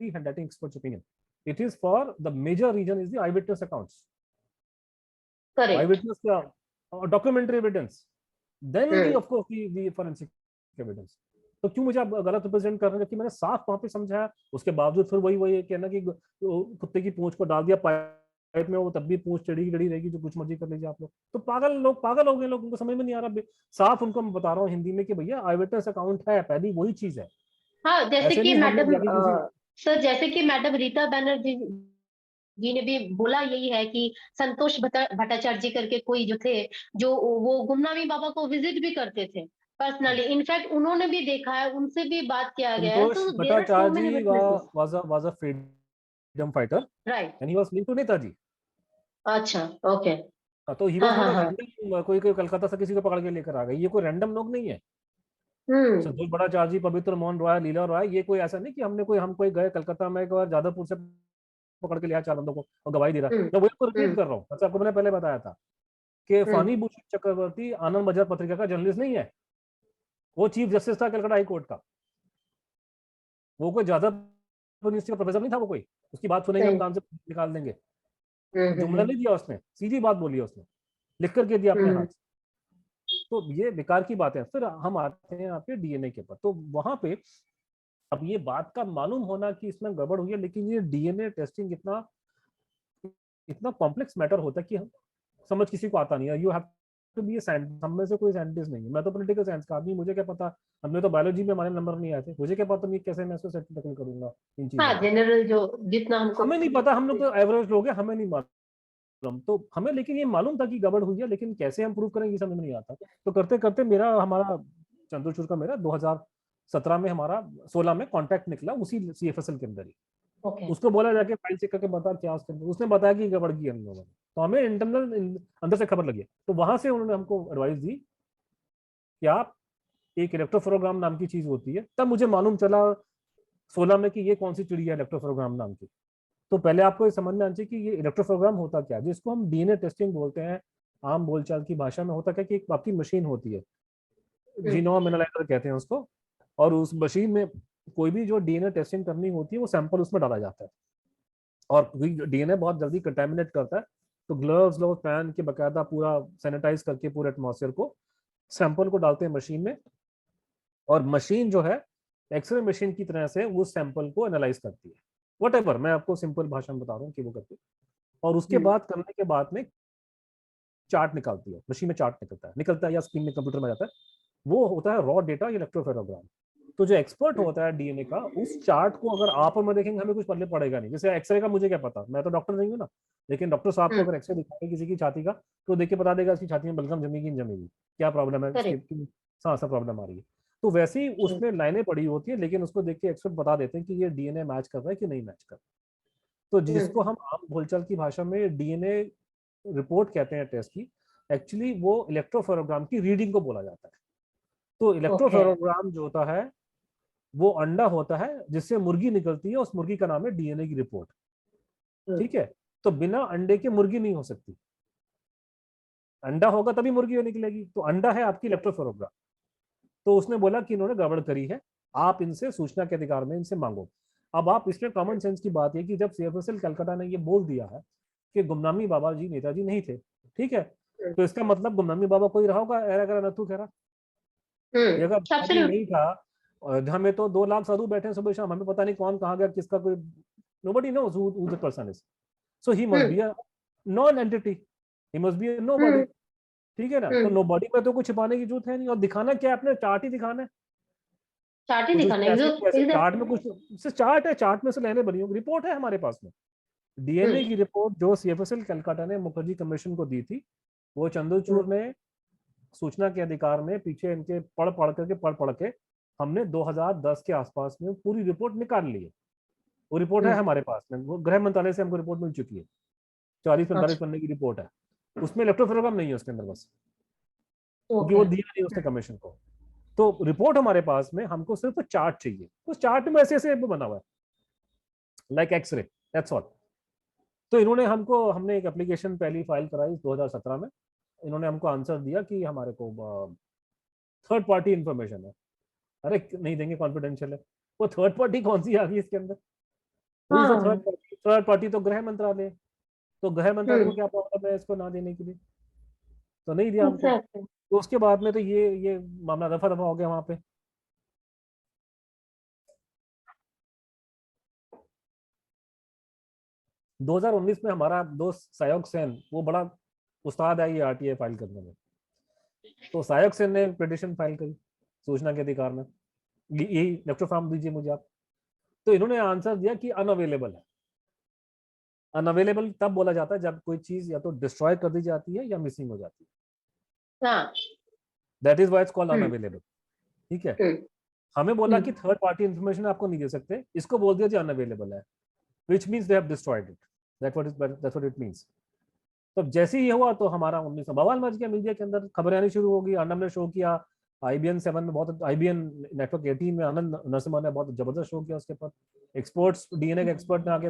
handwriting experts opinion, it is for the major reason is the eye witness accounts, I correct. Witness का documentary evidence, then the hmm of course the forensic evidence. तो क्यों मुझे आप गलत represent कर रहे हैं? कि मैंने साफ वहां पे समझाया, उसके बावजूद फिर वही वही कहना कि कुत्ते की पूंछ को डाल दिया पाइप में, वो तब भी पूंछ टेढ़ी टेढ़ी रहेगी, जो कुछ मर्जी कर लीजिए आप लोग। तो पागल लोग, पागल हो गए लोग, उनको समझ में नहीं आ रहा। साफ उनको मैं बता रहा हूँ हिंदी में कि भैया आई विटनेस अकाउंट है, पहली वही चीज है। हाँ, जैसे ऐसे कि नहीं हम लोग मैडम जाके किसी, सर, जैसे कि मैडम रीता बनर्जी जी ने भी बोला यही है कि संतोष भट्टाचार्य जी करके कोई जो थे, जो वो गुमनामी बाबा को विजिट भी करते थे पर्सनली, इनफैक्ट उन्होंने भी देखा है, उनसे भी बात किया गया है, संतोष तो there are so Bhattacharya many ji witnesses. was a freedom fighter right. and he was linked to Netaji. अच्छा, ओके। तो ही हाँ वाज नॉट हाँ अ हाँ। रैंडम, कोई कोई कलकत्ता से किसी को पकड़ के लेकर आ गए, ये कोई रैंडम लोग नहीं है। हम्म संतोष बड़ाचार्य जी, पवित्र मोहन रॉय, लीला रॉय, ये कोई ऐसा नहीं कि हम कोई गए कलकत्ता में, एक बार जादवपुर से पकड़ के लिया चार बंदों को और गवाही दे रहा। हम्म मैं वही को रिपीट हम्म कर रहा हूँ, जैसे आपको मैंने पहले बताया था कि हम्म फानी भूषण चक्रवर्ती आनंद बाजार पत्रिका का जर्नलिस्ट नहीं है, वो चीफ जस्टिस था कलकत्ता हाई कोर्ट का। वो कोई ज्यादा यूनिवर्सिटी का प्रोफेसर नहीं था, वो कोई उसकी बात सुनेंगे हम सही। काम से निकाल देंगे। हम्म वो हम्म जुमला हम्म नहीं दिया उसने, सीधी बात बोली है उसने, लिख करके दिया अपने हाथ हम्म, से। तो ये बेकार की बात है। फिर हम आते हैं यहाँ पे डीएनए के ऊपर, तो वहां पे अब ये बात का मालूम होना कि इसमें गड़बड़ हुई है, लेकिन ये डीएनए टेस्टिंग इतना इतना कॉम्प्लेक्स मैटर होता है कि हम समझ किसी को आता नहीं है। You have to be a scientist, हम में से कोई साइंटिस्ट नहीं है। मैं तो पॉलिटिकल साइंस का आदमी, मुझे क्या पता, हमने तो बायोलॉजी में हमारे नंबर नहीं आए थे, मुझे क्या पता मैं कैसे मैं इसको सेटल करूंगा इन चीजों हाँ, को। जनरल जो जितना हमको। हमें नहीं पता, हम लोग तो एवरेज लोग हैं, हमें नहीं मालूम। तो हमें लेकिन ये मालूम था कि गड़बड़ हुई है, लेकिन कैसे हम प्रूव करेंगे समझ में नहीं आता। तो करते करते मेरा हमारा चंद्रचूड़ का मेरा 2017 में, हमारा 16 में कॉन्टैक्ट निकला उसी सीएफएसएल के अंदर ही। ओके। उसको बोला जाके फाइल चेक करके बता क्या उसके अंदर, उसने बताया कि गड़बड़ की हम लोगों ने। तो हमें इंटरनल अंदर से खबर लगी। तो वहां से उन्होंने हमको एडवाइस दी कि आप, एक इलेक्ट्रोफोरोग्राम नाम की चीज होती है। तब मुझे मालूम चला 16 में कि ये कौन सी चिड़िया है इलेक्ट्रोफोरोग्राम नाम की। तो पहले आपको ये समझ में आना चाहिए कि ये इलेक्ट्रोफोरोग्राम होता क्या है, जिसको हम डीएनए टेस्टिंग बोलते हैं। आम बोलचाल की भाषा में होता क्या कि एक आपकी मशीन होती है, हम्म जीनोम एनालाइजर कहते हैं उसको। और उस मशीन में कोई भी जो डीएनए टेस्टिंग करनी होती है, वो सैंपल उसमें डाला जाता है। और डीएनए बहुत जल्दी कंटेमिनेट करता है, तो ग्लव्स लो पहन के बकायदा पूरा सैनिटाइज करके पूरे एटमॉस्फेयर को, सैंपल को डालते हैं मशीन में। और मशीन जो है एक्सरे मशीन की तरह से उस सैंपल को एनालाइज करती है। वट मैं आपको सिंपल भाषा में बता रहा हूँ कि वो करती है। और उसके हम्म बाद करने के बाद में चार्ट निकालती है, मशीन में चार्ट निकलता है या स्क्रीन में कंप्यूटर में जाता है। वो होता है रॉ डेटा इलेक्ट्रोफेरोग्राम। तो जो एक्सपर्ट होता है डीएनए का, उस चार्ट को अगर आप और मैं देखेंगे, हमें कुछ पल्ले पड़ेगा नहीं। जैसे एक्सरे का मुझे क्या पता, मैं तो डॉक्टर नहीं हूँ ना, लेकिन डॉक्टर साहब को हम्म, अगर एक्सरे दिखाएंगे किसी की छाती का, तो देख के बता देगा इसकी छाती में बलगम जमेगी नहीं जमेगी, क्या प्रॉब्लम है इसकी, करेक्ट। सांस में प्रॉब्लम आ रही है। तो वैसे ही उसमें लाइनें पड़ी होती है, लेकिन उसको देख के एक्सपर्ट बता देते हैं कि ये डीएनए मैच कर रहा है कि नहीं मैच कर रहा है। तो जिसको हम्म हम आम बोलचाल की भाषा में डीएनए रिपोर्ट कहते हैं टेस्ट की, एक्चुअली वो इलेक्ट्रोफेरोग्राम की रीडिंग को बोला जाता है। तो ओके। इलेक्ट्रोफेरोग्राम जो होता है, वो अंडा होता है जिससे मुर्गी निकलती है, उस मुर्गी का नाम है डीएनए की रिपोर्ट। ठीक है। तो बिना अंडे के मुर्गी नहीं हो सकती, अंडा होगा तभी मुर्गी निकलेगी। तो अंडा है आपकी इलेक्ट्रोफेरोग्राम। तो उसने बोला कि इन्होंने गड़बड़ करी है, आप इनसे सूचना के अधिकार में इनसे मांगो। अब आप इसमें कॉमन सेंस की बात है कि जब CFSL कलकत्ता ने ये बोल दिया है कि गुमनामी बाबा जी नेताजी नहीं थे, ठीक है, तो इसका मतलब गुमनामी बाबा कोई रहा होगा, एरा गरा नथु खेरा। ये अगर नेताजी एब्सोल्युटली। नहीं था, और हमें तो 2 लाख साधु बैठे हैं सुबह शाम, हमें पता नहीं कौन कहाँ गया, किसका कोई, nobody knows who the person is. So he must be a non-entity. He must be a nobody. ठीक है ना, तो nobody में तो कुछ छिपाने की जरूरत है नहीं, और दिखाना क्या है, अपने चार्ट ही दिखाना है। चार्ट ही कुछ दिखाना ऐसे ऐसे है। चार्ट में कुछ सिर्फ चार्ट है, चार्ट में से लेने बनी होगी, रिपोर्ट है हमारे पास में। DNA की रिपोर्ट जो CFSL कलकत्ता ने मुखर्जी कमीशन को दी थी, वो चंद्रचूड़ ने सूचना के अधिकार में पीछे इनके पढ़ के हमने 2010 के आसपास में पूरी रिपोर्ट निकाल ली है। वो रिपोर्ट है हमारे पास में, वो गृह मंत्रालय से हमको रिपोर्ट मिल चुकी है, 40-45 अच्छा। पन्ने की रिपोर्ट है। उसमें इलेक्ट्रोफेरोग्राम नहीं है उसके अंदर बस, क्योंकि वो ओके। दिया नहीं उसने कमीशन को। तो रिपोर्ट हमारे पास में, हमको सिर्फ चार्ट चाहिए, उस चार्ट में ऐसे ऐसे बना हुआ है लाइक एक्सरे, दैट्स ऑल। तो इन्होंने हमको, हमने एक एप्लीकेशन पहली फाइल कराई 2017 में, इन्होंने हमको आंसर दिया कि हमारे को थर्ड पार्टी इंफॉर्मेशन है। अरे नहीं देंगे, कॉन्फिडेंशियल है। वो थर्ड पार्टी कौन सी आ गई इसके अंदर? हु इज द थर्ड हाँ पार्टी? थर्ड पार्टी तो गृह मंत्रालय है। तो गृह मंत्रालय को हम्म क्या प्रॉब्लम है इसको ना देने के लिए? तो नहीं दिया हमको। एग्जैक्टली। तो उसके बाद में तो ये मामला दफा दफा हो गया वहां पे। दो 2019 में हमारा दोस्त सायोग सेन, वो बड़ा उस्ताद है ये RTI फाइल करने में, तो सायोग सेन ने पिटीशन फाइल करी सूचना के अधिकार में, यही लेक्चर फॉर्म दीजिए मुझे आप। तो इन्होंने आंसर दिया कि अनअवेलेबल है। अनअवेलेबल तब बोला जाता है जब कोई चीज या तो डिस्ट्रॉय कर दी जाती है या मिसिंग हो जाती है, हाँ। That is why it's called hmm unavailable. ठीक है, हम्म हमें बोला कि हम्म थर्ड पार्टी इंफॉर्मेशन आपको नहीं दे सकते, इसको बोल दिया जी अनअवेलेबल है, which means they have destroyed it, that's what it means. तो जैसे ही ये हुआ तो हमारा 19 बवाल मच गया, मीडिया के अंदर खबरें आनी शुरू हो गई। अर्नब ने शो किया, IBN 7 में बहुत, IBN नेटवर्क 18 में आनंद नरसिम्हा ने बहुत जबरदस्त शो किया उसके ऊपर। एक्सपर्ट्स, DNA के एक्सपर्ट ने आके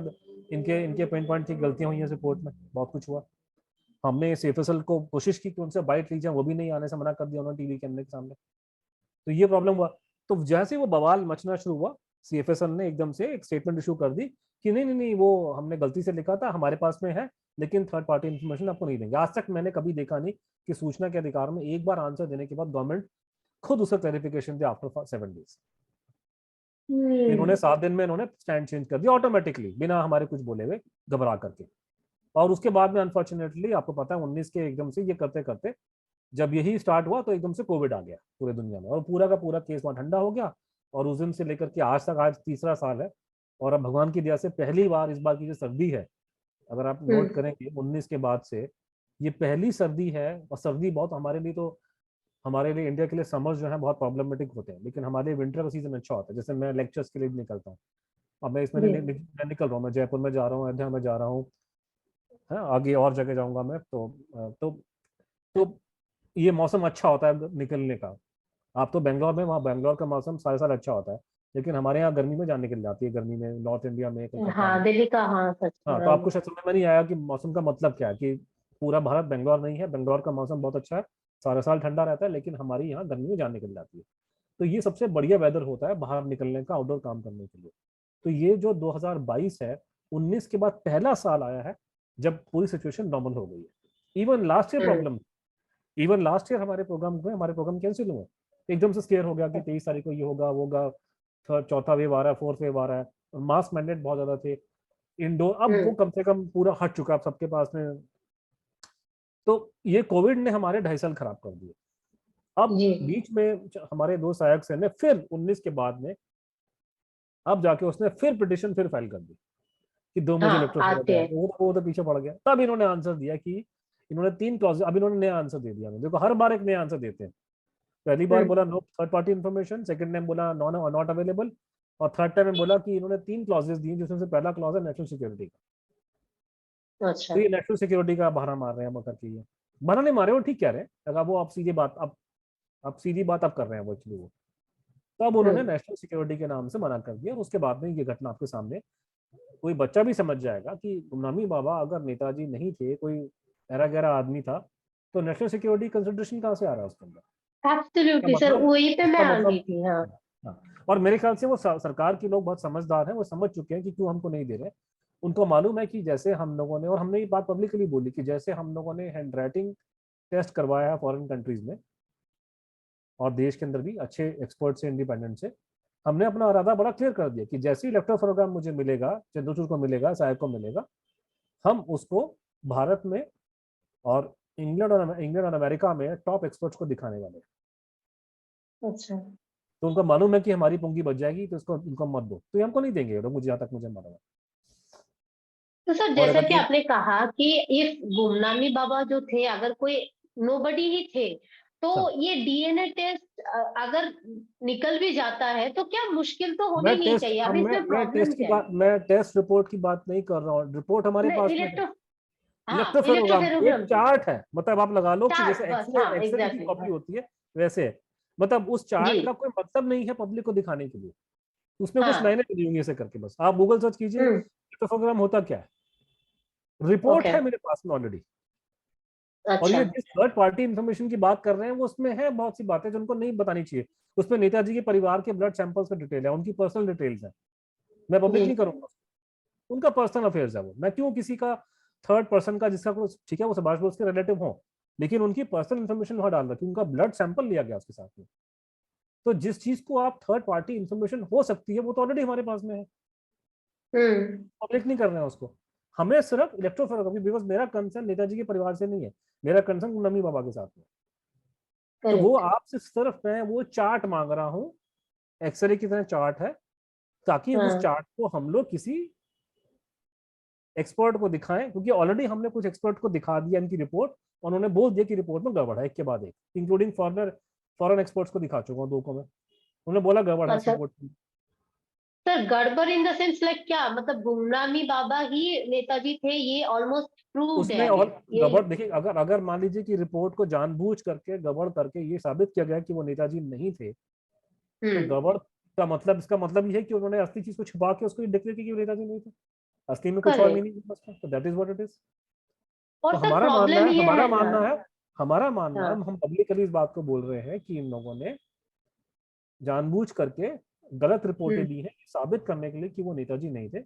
इनके इनके पिन पॉइंट की गलतियां हुई हैं रिपोर्ट में, बहुत कुछ हुआ। हमने CFSL को कोशिश की कि उनसे बाइट ली जाए, वो भी नहीं आने से मना कर दिया उन्होंने टीवी कैमरे के सामने। तो ये प्रॉब्लम हुआ। तो जैसे वो बवाल मचना शुरू हुआ, CFSL ने एकदम से एक स्टेटमेंट इशू कर दी कि नहीं नहीं नहीं, वो हमने गलती से लिखा था, हमारे पास में है, लेकिन थर्ड पार्टी इन्फॉर्मेशन आपको नहीं देंगे। आज तक मैंने कभी देखा नहीं कि सूचना के अधिकार में एक बार आंसर देने के बाद गवर्नमेंट खुद उसका क्लैरिफिकेशन दे आफ्टर 7 डेज। इन्होंने 7 दिन में इन्होंने स्टैंड चेंज कर दिया ऑटोमेटिकली, बिना हमारे कुछ बोले हुए, घबरा करके। और उसके बाद में अनफॉर्चुनेटली आपको पता है 19 के एकदम से ये करते करते जब यही स्टार्ट हुआ तो एकदम से कोविड आ गया पूरे दुनिया में, और पूरा का पूरा केस वहां ठंडा हो गया। और उस दिन से लेकर के आज तक, आज तीसरा साल है, और अब भगवान की दया से पहली बार इस बार की जो सर्दी है, अगर आप नोट करेंगे 19 के बाद से ये पहली सर्दी है। और सर्दी बहुत हमारे लिए, तो हमारे लिए इंडिया के लिए समर्स जो है बहुत प्रॉब्लमटिक होते हैं, लेकिन हमारे लिए विंटर का सीजन अच्छा होता है। जैसे मैं लेक्चर्स के लिए भी निकलता हूँ, अब मैं इसमें जी। मैं निकल रहा हूँ, मैं जयपुर में जा रहा हूँ, अयोध्या में जा रहा हूँ, है आगे और जगह जाऊंगा मैं। तो ये मौसम अच्छा होता है निकलने का। आप तो बेंगलोर में, वहाँ बेंगलोर का मौसम सारे साल अच्छा होता है, लेकिन हमारे यहाँ गर्मी में जान निकल जाती है, गर्मी में नॉर्थ इंडिया में, कलकत्ता में। हाँ दिल्ली का, हाँ सच हाँ, तो आपको शायद समझ में नहीं आया कि मौसम का मतलब क्या है, कि पूरा भारत बेंगलोर नहीं है। बेंगलोर का मौसम बहुत अच्छा है, सारा साल ठंडा रहता है, लेकिन हमारी यहाँ गर्मी में जान निकल जाती है। तो ये सबसे बढ़िया वेदर होता है बाहर निकलने का, आउटडोर काम करने के लिए। तो ये जो 2022 है, 19 के बाद पहला साल आया है जब पूरी सिचुएशन नॉर्मल हो गई है। Even last year problem, even last year हमारे प्रोग्राम कैंसिल हुए। एकदम से स्केयर हो गया कि 23 तारीख को ये होगा, वो होगा, चौथा वेव आ रहा है, फोर्थ वेव आ रहा है, और मास्क मैंडेट बहुत ज्यादा थे इंडोर। अब वो कम से कम पूरा हट चुका है सबके पास में। तो ये कोविड ने हमारे 2.5 साल खराब कर दिए। अब जी। बीच में हमारे दोस्त आयोग से ने फिर 19 के बाद में अब जाके उसने फिर पिटिशन फिर फाइल कर दी कि दो मुझे हाँ इलेक्ट्रोफेरा आते जाए, हैं। वो तो पीछे पड़ गया। तब इन्होंने आंसर दिया कि इन्होंने 3 क्लॉज, अब इन्होंने नया आंसर दे दिया। देखो हर बार एक नया आंसर देते हैं। पहली बार बोला no third party information, second time बोला नॉट अवेलेबल, और थर्ड टाइम में बोला कि इन्होंने 3 क्लॉजेस दिए, जिसमें से पहला क्लॉज है नेशनल सिक्योरिटी का। अच्छा। तो ये नेशनल सिक्योरिटी का बहाना मार रहे हैं हम करके, ये बहाना नहीं मारे, वो ठीक कह रहे हैं। अगर वो आप सीधी बात, अब सीधी बात अब कर रहे हैं वो एक्चुअली वो। तो अब उन्होंने नेशनल सिक्योरिटी के नाम से मना कर दिया, और उसके बाद में ये घटना आपके सामने, कोई बच्चा भी समझ जाएगा कि गुमनामी बाबा अगर नेताजी नहीं थे, कोई ऐरा गैरा आदमी था, तो नेशनल सिक्योरिटी कंसिडरेशन कहाँ से आ रहा है उसके अंदर? एब्सोल्युटली सर, वही पे मैं इसका आ मतलब गई थी। हाँ हाँ, और मेरे ख्याल से वो सरकार के लोग बहुत समझदार हैं, वो समझ चुके हैं कि क्यों हमको नहीं दे रहे। उनको मालूम है कि जैसे हम लोगों ने, और हमने ये बात पब्लिकली बोली कि जैसे हम लोगों ने हैंड राइटिंग टेस्ट करवाया है फॉरेन कंट्रीज में और देश के अंदर भी अच्छे एक्सपर्ट से, इंडिपेंडेंट से, हमने अपना इरादा बड़ा क्लियर कर दिया कि जैसे ही इलेक्ट्रोफोनोग्राम मुझे मिलेगा, चंद्रचूड़ को मिलेगा, सहायक को मिलेगा, हम उसको भारत में और इंग्लैंड और अमेरिका में टॉप एक्सपर्ट्स को दिखाने वाले हैं। अच्छा। तो उनको मालूम है कि हमारी पूंजी बच जाएगी, तो इसको इनको मत दो, तो ये हमको नहीं देंगे लोग, मुझे जहाँ तक मुझे मालूम है। तो सर और जैसा अगर कि ये आपने कहा कि इफ गुमनामी बाबा जो थे, अगर कोई नोबडी ही थे, तो हाँ, ये डीएनए टेस्ट अगर निकल भी जाता है तो क्या मुश्किल तो होनी मैं नहीं टेस्ट चाहिए। हम अब इसमें मैं प्रॉब्लम टेस्ट की क्या है? बात, मैं टेस्ट रिपोर्ट की बात नहीं कर रहा हूँ, रिपोर्ट हमारे नहीं, पास में है। हाँ, इलेक्ट्रोफेरोग्राम एक इलेक्ट्रोफेरोग्राम की चार्ट है, मतलब आप लगा लो कि चार्ट, जैसे बस, हाँ, एक्सरे की एग्जैक्टली, कॉपी होती है वैसे है। मतलब उस चार्ट का जी, कोई मतलब नहीं है पब्लिक को दिखाने के लिए, उसमें कुछ हाँ, लाइनें दी होंगी ऐसे करके, बस आप गूगल सर्च कीजिए हम्म, इलेक्ट्रोफेरोग्राम होता क्या है, रिपोर्ट ओके, है मेरे पास में ऑलरेडी। और अच्छा, ये जिस थर्ड पार्टी इंफॉर्मेशन की बात कर रहे हैं वो उसमें है बहुत सी बातें जो उनको नहीं बतानी चाहिए। उसमें नेताजी के परिवार के ब्लड सैंपल्स का डिटेल है, उनकी पर्सनल डिटेल्स है, मैं पब्लिक जी, नहीं करूंगा, उनका पर्सनल अफेयर्स है वो, मैं क्यों किसी का थर्ड पर्सन का, जिसका कोई, ठीक है वो सुभाष बोस के रिलेटिव हो, लेकिन उनकी पर्सनल इन्फॉर्मेशन वहां डाल रखी, उनका ब्लड सैंपल लिया गया उसके साथ में। तो जिस चीज को आप थर्ड पार्टी इन्फॉर्मेशन हो सकती है वो तो ऑलरेडी हमारे पास में है, हम्म, पब्लिक नहीं कर रहे हैं उसको। हमें सिर्फ इलेक्ट्रोफेरोग्राफी, बिकॉज मेरा कंसर्न नेताजी के परिवार से नहीं है, मेरा कंसर्न नमी बाबा के साथ में। तो वो करेक्ट, आपसे सिर्फ मैं वो चार्ट मांग रहा हूँ, एक्सरे की तरह चार्ट है, ताकि उस हाँ, चार्ट को हम लोग किसी एक्सपर्ट को दिखाएं, क्योंकि ऑलरेडी हमने कुछ एक्सपर्ट को दिखा दिया इनकी रिपोर्ट, उन्होंने बोल दिया कि रिपोर्ट में गड़बड़ है, एक के बाद एक, इंक्लूडिंग फॉरेन एक्सपर्ट्स को दिखा चुका हूँ, दो को मैं, उन्होंने बोला गड़बड़ है इस अच्छा। रिपोर्ट में। सर गड़बड़ इन द सेंस लाइक क्या, मतलब गुमनामी बाबा ही नेताजी थे, ये ऑलमोस्ट प्रूव्ड है उसमें अभी और ये। गड़बड़ देखिए, अगर अगर मान लीजिए कि रिपोर्ट को जानबूझ करके गड़बड़ करके ये साबित किया गया कि वो नेताजी नहीं थे, तो हम्म, गड़बड़ का मतलब, इसका मतलब ये है कि उन्होंने असली चीज को छुपा के उसको डिक्लेयर किया कि वो नेताजी नहीं थे, असली में कुछ और करेक्ट। मीनिंग है उसका, तो that is what it is. और तो सर प्रॉब्लम ये है ना, हमारा मानना है, हाँ, हम पब्लिकली इस बात को बोल रहे हैं कि इन लोगों ने जानबूझ करके गलत रिपोर्टें हम्म, दी हैं साबित करने के लिए कि वो नेताजी नहीं थे।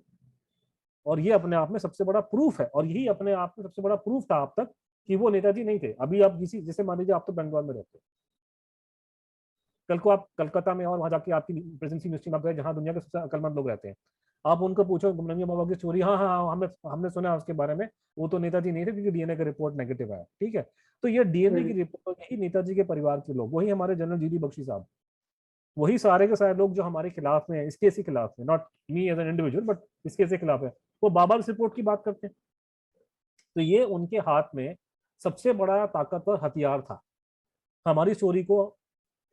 और ये अपने आप में सबसे बड़ा प्रूफ है, और यही अपने आप में सबसे बड़ा प्रूफ था अब तक कि वो नेताजी नहीं थे। अभी आप किसी, जैसे मान लीजिए आप तो बेंगलोर में रहते हैं, कल को आप कलकत्ता में और वहां जाके आपकी प्रेसिडेंसी यूनिवर्सिटी में आप गए जहाँ दुनिया के सबसे अकलमंद लोग रहते हैं, आप उनको पूछो गुमनामी बाबा की स्टोरी, हाँ हाँ हाँ, हमने हमने सुना उसके बारे में, वो तो नेताजी नहीं थे क्योंकि डीएनए का रिपोर्ट नेगेटिव आया, ठीक है। तो ये डीएनए की हम्म, रिपोर्ट, यही नेताजी के परिवार के लोग, वही हमारे जनरल जीडी बख्शी साहब, वही सारे के सारे लोग जो हमारे खिलाफ में है, इस केस के खिलाफ में, not me as an individual but इस केस के खिलाफ है, वो बाबा इस रिपोर्ट की बात करते हैं। तो ये उनके हाथ में सबसे बड़ा ताकतवर हथियार था हमारी स्टोरी को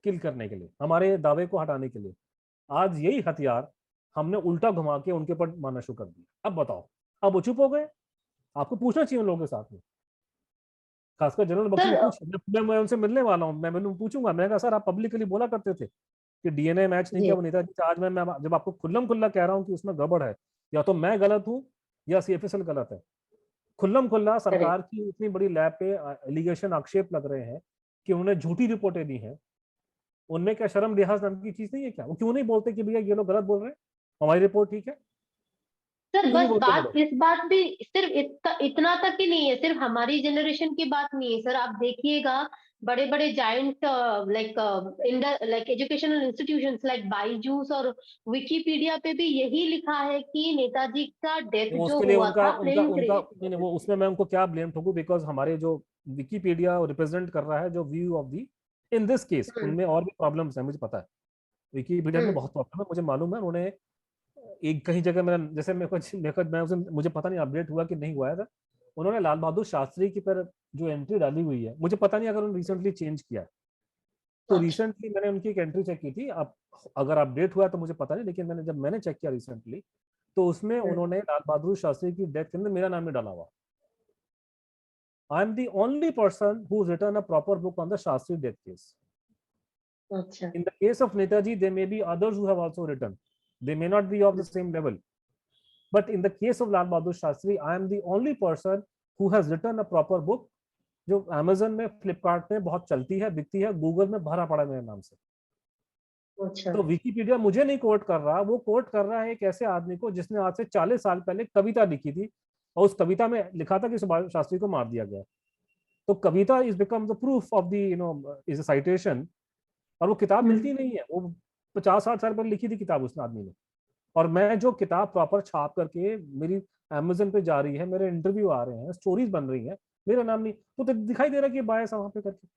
किल करने के लिए, हमारे दावे को हटाने के लिए। आज यही हथियार हमने उल्टा घुमा के उनके ऊपर मारना शुरू कर दिया। अब बताओ, अब वो चुप हो गए? आपको पूछना चाहिए उन लोगों के साथ में, खासकर जनरल बख्शी सर, को पूछ, मैं उनसे मिलने वाला हूँ, मैं पूछूंगा, मैं कहा सर आप पब्लिकली बोला करते थे कि डीएनए मैच नहीं किया जी, वो नेताजी से, आज मैं जब आपको खुल्लम खुल्ला कह रहा हूँ कि उसमें गड़बड़ है, या तो मैं गलत हूँ या सीएफएसएल गलत है, खुल्लम खुल्ला करेक्ट। सरकार की इतनी बड़ी लैब पे एलिगेशन आक्षेप लग रहे हैं कि उन्होंने झूठी रिपोर्टें दी हैं, उनमें क्या शर्म लिहाज नाम की चीज नहीं है क्या? वो क्यों नहीं बोलते कि भैया ये लोग गलत बोल रहे हैं, हमारी रिपोर्ट ठीक है? सर क्यों नहीं बस बोलते वो बात, लोग? इस बात भी सिर्फ इतना तक ही नहीं है, सिर्फ हमारी जनरेशन की बात नहीं है सर। आप देखिएगा बड़े बड़े giant like educational institutions like Byju's और विकिपीडिया पे भी यही लिखा है कि नेताजी का डेथ वो जो उसके लिए हुआ उनका था उनका प्लेन उनका नहीं नहीं, क्रेज। वो उसमें मैं उनको क्या ब्लेम ठोकूं, बिकॉज हमारे जो विकीपीडिया रिप्रेजेंट कर रहा है जो view of the, in this case hmm, उनमें और भी प्रॉब्लम्स हैं, मुझे पता है, विकीपीडिया में हम्म, बहुत प्रॉब्लम है, मुझे मालूम है। उन्होंने एक कहीं जगह, मेरा जैसे मैं उसे, मुझे पता नहीं अपडेट हुआ कि नहीं हुआ है, उन्होंने लाल बहादुर शास्त्री की पर जो एंट्री डाली हुई है, मुझे पता नहीं अगर उन्होंने रिसेंटली चेंज किया है। तो अच्छा, रिसेंटली मैंने उनकी एक एंट्री चेक की थी, अब अगर अपडेट हुआ तो मुझे पता नहीं, लेकिन मैंने चेक किया रिसेंटली, तो उसमें हम्म, उन्होंने लाल बहादुर शास्त्री की डेथ के अंदर मेरा नाम नहीं डाला हुआ। I am the only person who written a proper book on the Shastri death case. अच्छा, In the case of Netaji, there may be others who have also written. They may not be of the same level. But in the case of Lal Bahadur Shastri, I am the only person who has written a proper book, जो Amazon में, फ्लिपकार्ट में बहुत चलती है, बिकती है, Google में भरा पड़ा मेरे नाम से। अच्छा। तो विकिपीडिया मुझे नहीं कोट कर रहा, वो कोट कर रहा है एक ऐसे आदमी को जिसने आज से 40 साल पहले कविता लिखी थी, और उस कविता में लिखा था कि सुभाष शास्त्री को मार दिया गया। तो कविता is become the proof of the is a citation, और वो किताब मिलती नहीं है। वो 50-60 साल पहले लिखी थी किताब उसने आदमी ने। और मैं जो किताब प्रॉपर छाप करके मेरी अमेजन पे जा रही है, मेरे इंटरव्यू आ रहे हैं, स्टोरीज बन रही हैं, मेरा नाम नहीं, तो दिखाई दे रहा है कि बायस वहां पे करके।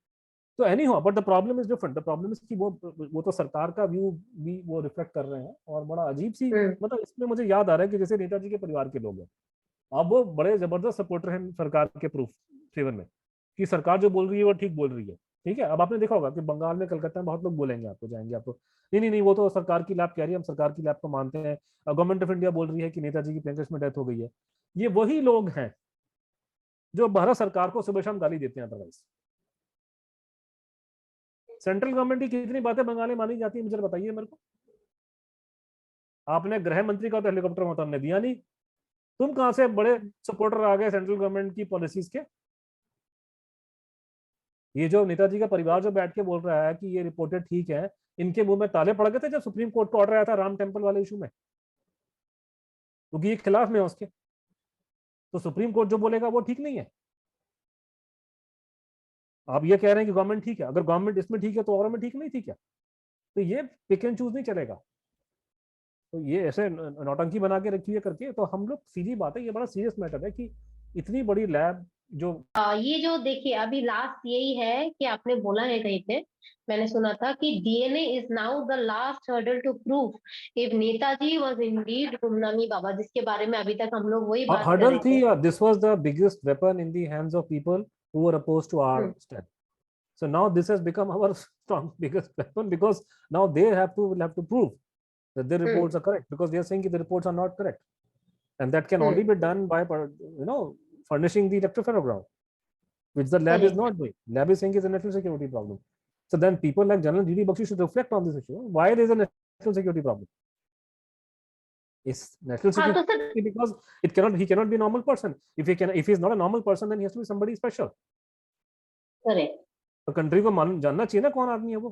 तो एनी हो, but the problem is different. The problem is कि वो तो सरकार का व्यू भी वो रिफ्लेक्ट कर रहे हैं, और बड़ा अजीब सी, हम्म। मतलब इसमें मुझे याद आ रहा है कि जैसे नेताजी के परिवार के लोग हैं, अब वो बड़े जबरदस्त सपोर्टर हैं सरकार के प्रूफ फेवर में, कि सरकार जो बोल रही है वो ठीक बोल रही है। ठीक है, अब आपने देखा होगा कि बंगाल में, कलकत्ता में बहुत लोग बोलेंगे आपको, जाएंगे आपको, नहीं नहीं नहीं वो तो सरकार की लैब कह रही है, हम सरकार की लैब को मानते हैं, गवर्नमेंट ऑफ इंडिया बोल रही है कि नेताजी की प्लेन में डेथ हो गई है। ये वही लोग हैं जो भारत सरकार को सुबह शाम गाली देते हैं। अदरवाइज सेंट्रल गवर्नमेंट की कितनी बातें बंगाल में मानी जाती है, मुझे बताइए मेरे को। आपने गृह मंत्री का तो हेलीकॉप्टर मोहतम ने दिया नहीं, तुम कहां से बड़े सपोर्टर आ गए सेंट्रल गवर्नमेंट की पॉलिसीज के। ये जो नेताजी का परिवार जो बैठ के बोल रहा है कि ये रिपोर्टें ठीक है, इनके मुंह में ताले पड़ गए थे जब सुप्रीम कोर्ट का ऑर्डर आया था राम टेम्पल वाले इशू में, क्योंकि ये खिलाफ में है उसके। तो सुप्रीम कोर्ट जो बोलेगा वो ठीक नहीं है। आप ये कह रहे हैं कि गवर्नमेंट ठीक है, अगर गवर्नमेंट इसमें ठीक है तो और में ठीक नहीं थी क्या? तो ये पिक एंड चूज नहीं चलेगा। तो ये ऐसे नौटंकी बना के रखी है करके, तो हम लोग, सीधी बात है, ये बड़ा सीरियस मैटर है कि इतनी बड़ी लैब जो ये जो देखिए अभी लास्ट यही है कि आपने बोला है कहीं पे, मैंने सुना था कि DNA is now the last hurdle to prove if Netaji was indeed Gumnami Baba, जिसके बारे में अभी तक हम लोग वही बात कर हर्डल रहे थी, थे। This was the biggest weapon in the hands of people who were opposed to our hmm. Stand. So now this has become our strong biggest weapon, because now they will have to prove that their hmm. reports are correct, because they are saying that the reports are not correct, and that can only hmm. be done by furnishing the electropherogram, which the lab is correct. not doing. Lab is saying it's a national security problem. So then people like General G.D. Bakshi should reflect on this issue. Why there is a national security problem? It's national हाँ तो security sir, because he cannot be a normal person. If he is not a normal person, then he has to be somebody special. Correct, तो country को मालूम जानना चाहिए ना कौन आदमी है वो।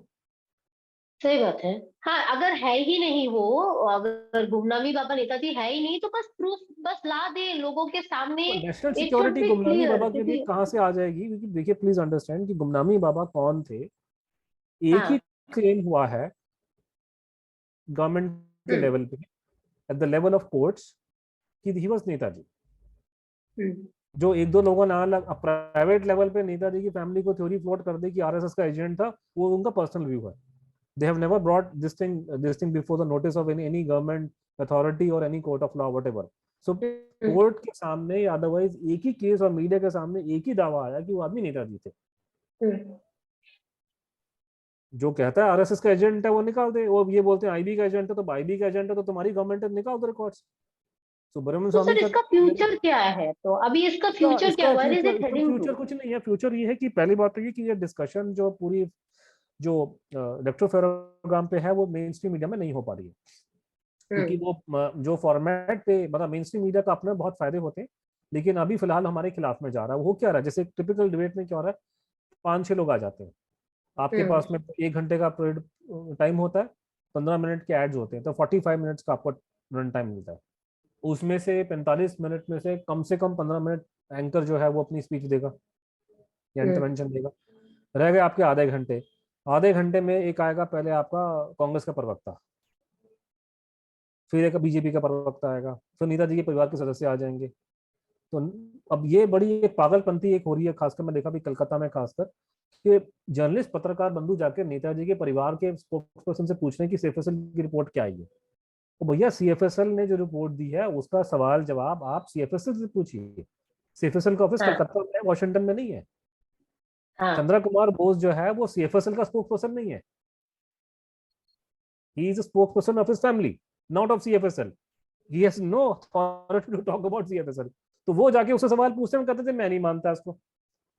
सही बात है। हाँ, अगर है ही नहीं वो, अगर गुमनामी बाबा नेताजी है ही नहीं तो बस प्रूफ बस ला दे लोगों के सामने। तो national it should security be Gumnami clear Baba के लिए क्योंकि कहाँ से आ जाएगी? क्योंकि देखिए, प्लीज अंडरस्टैंड कि गुमनामी बाबा कौन थे। एक ही हाँ। क्लेम हुआ है गवर्नमेंट के हम्म। लेवल पे, at the level of courts, कि ही वाज नेताजी। हम्म। जो एक दो लोगों ने अलग प्राइवेट लेवल पे नेताजी की फैमिली को थ्योरी फ्लोट कर दी कि आरएसएस का एजेंट था, वो उनका पर्सनल व्यू है। They have never brought this thing before the notice of any government authority और any court of law whatever. So hmm. Court के सामने या अदरवाइज एक ही केस और मीडिया के सामने एक ही दावा आया कि वो आदमी नेताजी थे। हम्म। जो कहता है आरएसएस का एजेंट है वो निकाल दे, वो ये बोलते हैं आईबी का एजेंट है, तो आईबी का एजेंट है तो तुम्हारी गवर्नमेंट है, निकाल दो रिकॉर्ड्स। सुब्रमण्यम तो स्वामी सर का इसका फ्यूचर क्या है, तो अभी इसका इसका फ्यूचर क्या, इसका where is future it heading future to? कुछ नहीं है। फ्यूचर ये है कि पहली बात तो ये कि ये डिस्कशन जो पूरी जो इलेक्ट्रोफेरोग्राम पे है वो मेन स्ट्रीम मीडिया में नहीं हो पा रही है, क्योंकि हम्म। वो जो फॉर्मेट पे, मतलब मेन स्ट्रीम मीडिया का अपने बहुत फायदे होते हैं, लेकिन अभी फिलहाल हमारे खिलाफ में जा रहा है। वो क्या रहा है, जैसे टिपिकल डिबेट में क्या हो रहा है, 5-6 लोग आ जाते हैं आपके पास हम्म। में, 1 घंटे का टाइम होता है, 15 मिनट के एड्स होते हैं, तो 45 मिनट्स का आपको रन टाइम मिलता है। उसमें से 45 मिनट में से कम 15 मिनट एंकर जो है वो अपनी स्पीच देगा या हम्म। इंटरवेंशन देगा। रह गए आपके आधे घंटे। आधे घंटे में एक आएगा पहले आपका कांग्रेस का प्रवक्ता, फिर एक बीजेपी का प्रवक्ता आएगा, फिर नेताजी के परिवार के सदस्य आ जाएंगे। तो अब ये बड़ी एक पागलपंथी एक हो रही है, खासकर मैं देखा भी कलकत्ता में, खासकर कि जर्नलिस्ट पत्रकार बंधु जाके नेताजी के परिवार के स्पोक्स पर्सन से पूछ रहे हैं कि सीएफएसएल की रिपोर्ट क्या आई है। तो भैया सीएफएसएल ने जो रिपोर्ट दी है उसका सवाल जवाब आप सीएफएसएल से पूछिए। सीएफएसएल का ऑफिस हाँ। कलकत्ता में है, वॉशिंगटन में नहीं है। हाँ। चंद्रा कुमार बोस जो है वो सीएफएसएल का स्पोक्स पर्सन नहीं है। He is a spokesperson of his family, not of CFSL. He has no authority to talk about CFSL. तो वो जाके उससे सवाल पूछते हैं, कहते थे मैं नहीं मानता इसको,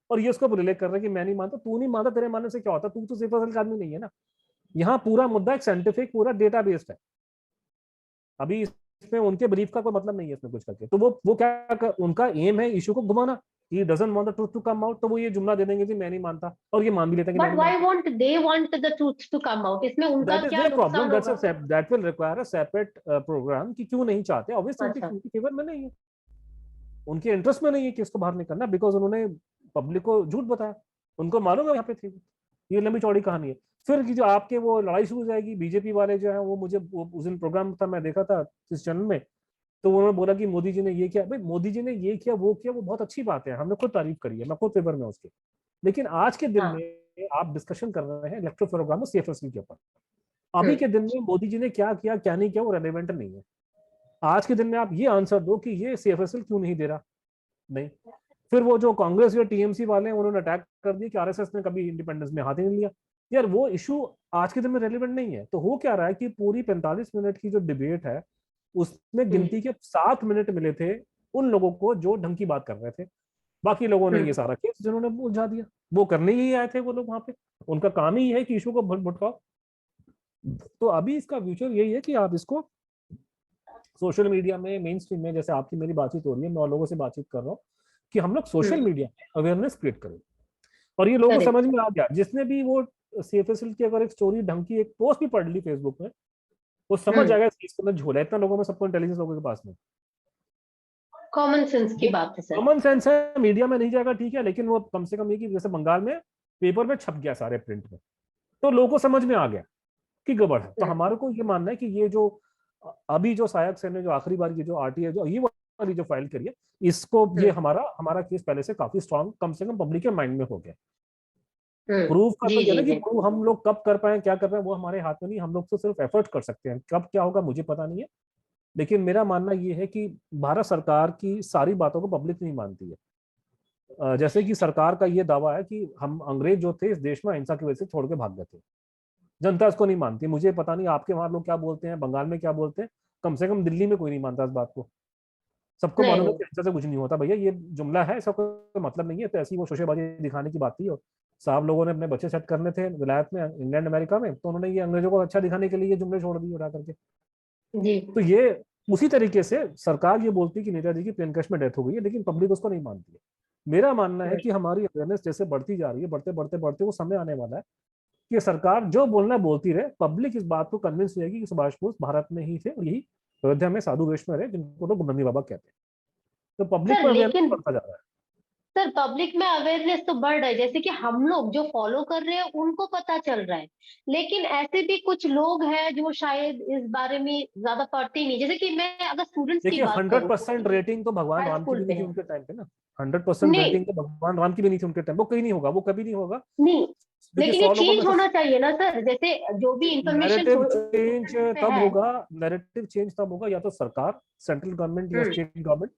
और ये उसको रिलेट कर रहे हैं कि मैं नहीं मानता। तू नहीं मानता, तेरे मानने से क्या होता, तू तो सीएफएसएल का आदमी नहीं है ना। यहाँ पूरा मुद्दा एक साइंटिफिक पूरा डेटा बेस्ड है। अभी इसमें उनके ब्रीफ का कोई मतलब नहीं है इसमें कुछ करके। तो वो क्या उनका एम है इशू को घुमाना, he doesn't want the truth to come out, तो वो ये जुमला दे देंगे कि मैं नहीं मानता, और ये मान भी लेते हैं कि बट मैं why want they want the truth to come out, इसमें उनका that is क्या their problem. नुकसान होगा? That will require a separate program कि क्यों नहीं चाहते, obviously अच्छा। उनके फेवर में नहीं है, उनके इंटरेस्ट में नहीं है कि इसको बाहर निकलना, बिकॉज उन्होंने पब्लिक को झूठ बताया, उनको मालूम है यहाँ पे थी, ये लंबी चौड़ी कहानी है। फिर की जो आपके वो लड़ाई शुरू हो जाएगी, बीजेपी वाले जो है वो मुझे उस दिन प्रोग्राम था मैं देखा था इस चैनल में, तो उन्होंने बोला कि मोदी जी ने ये किया, भाई मोदी जी ने ये किया वो किया, वो बहुत अच्छी बात है, हमने खुद तारीफ करी है, मैं खुद फेवर में उसके, लेकिन आज के दिन हाँ। में आप डिस्कशन कर रहे हैं इलेक्ट्रोफेरोग्राम और सीएफएसएल के ऊपर, अभी के दिन में मोदी जी ने क्या किया क्या नहीं किया वो रेलेवेंट नहीं है। आज के दिन में आप ये आंसर दो कि ये सीएफएसएल क्यों नहीं दे रहा, नहीं। फिर वो जो कांग्रेस या टीएमसी वाले हैं उन्होंने अटैक कर दिया कि आरएसएस ने कभी इंडिपेंडेंस में हाथ ही नहीं लिया, यार वो इशू आज के दिन में रेलेवेंट नहीं है। तो हो क्या रहा है कि पूरी 45 मिनट की जो डिबेट है उसमें गिनती के 7 मिनट मिले थे उन लोगों को जो ढंग की बात कर रहे थे, बाकी लोगों ने ये सारा केस जिन्होंने उलझा दिया, वो करने ही आए थे वो लोग वहां पे, उनका काम ही है कि इशू को भटकाओ। तो अभी इसका फ्यूचर यही है कि आप इसको सोशल मीडिया में, मेन स्ट्रीम में, जैसे आपकी मेरी बातचीत हो रही है, मैं और लोगों से बातचीत कर रहा हूँ, कि हम लोग सोशल मीडिया में अवेयरनेस क्रिएट करें। और ये लोगों को समझ में आ गया, जिसने भी वो सीएफएसएल की अगर एक स्टोरी ढंग की एक पोस्ट भी पढ़ ली फेसबुक में, वो समझ जाएगा इसके अंदर झोला, इतना लोगों में, सबको इंटेलिजेंस लोगों के पास में, कॉमन सेंस की बात है सर। कॉमन सेंस है, मीडिया में नहीं जाएगा ठीक है, लेकिन वो कम से कम ये कि जैसे बंगाल में पेपर में छप गया सारे प्रिंट में, तो लोगों को समझ में आ गया कि गड़बड़ है। तो हमारे को ये मानना है कि ये जो अभी जो सहायक सेन ने जो आखिरी बार की जो आरटीआई जो ये वाली जो फाइल करी है, इसको ये हमारा केस पहले से काफी स्ट्रांग, कम से कम पब्लिक के माइंड में हो गया। प्रूफ का तो ना कि प्रूफ हम लोग कब कर पाए क्या कर पाए वो हमारे हाथ में नहीं, हम लोग तो सिर्फ एफर्ट कर सकते हैं, कब क्या होगा मुझे पता नहीं है, लेकिन मेरा मानना ये है कि भारत सरकार की सारी बातों को पब्लिक नहीं मानती है। जैसे कि सरकार का ये दावा है कि हम अंग्रेज जो थे इस देश में अहिंसा की वजह से छोड़ के भाग गए थे, जनता इसको नहीं मानती। मुझे पता नहीं आपके वहां लोग क्या बोलते हैं, बंगाल में क्या बोलते हैं, कम से कम दिल्ली में कोई नहीं मानता इस बात को, सबको मालूम है कि अहिंसा से कुछ नहीं होता भैया, ये जुमला है, इसका कोई मतलब नहीं है। तो ऐसी वो शोशेबाजी दिखाने की बात थी, और साहब लोगों ने अपने बच्चे सेट करने थे विलायत में, इंग्लैंड अमेरिका में, तो उन्होंने ये अंग्रेजों को अच्छा दिखाने के लिए ये जुमले छोड़ दिए उड़ा करके जी। तो ये उसी तरीके से सरकार ये बोलती है कि नेताजी की प्लेन क्रैश में डेथ हो गई है, लेकिन पब्लिक उसको नहीं मानती है। मेरा मानना है कि हमारी अवेयरनेस जैसे बढ़ती जा रही है, बढ़ते बढ़ते बढ़ते वो समय आने वाला है कि सरकार जो बोलना बोलती रहे, पब्लिक इस बात को कन्विंस हो जाएगी कि सुभाष बोस भारत में ही थे और यही अयोध्या में साधु वेश में रहे, जिनको लोग गुमनानी बाबा कहते हैं। तो पब्लिक में अवेयरनेस बढ़ता जा रहा है। सर पब्लिक में अवेयरनेस तो बढ़ रहा है, जैसे कि हम लोग जो फॉलो कर रहे हैं उनको पता चल रहा है, लेकिन ऐसे भी कुछ लोग हैं जो शायद इस बारे में ज्यादा पढ़ते ही नहीं। जैसे कि मैं अगर स्टूडेंट्स की देखिए बात 100% रेटिंग तो भगवान हाई राम की स्कूल भी पे नहीं थी है। उनके टाइम पे ना, 100% नहीं रेटिंग तो भगवान राम की भी नहीं थी उनके टाइम, वो कहीं नहीं होगा, वो कभी नहीं होगा। नहीं, देखिए लेकिन ये 100 लोगों चेंज में होना चाहिए ना सर, जैसे जो भी इंफॉर्मेशन नैरेटिव चेंज तब है। होगा, नैरेटिव चेंज तब होगा या तो सरकार, सेंट्रल गवर्नमेंट या स्टेट गवर्नमेंट,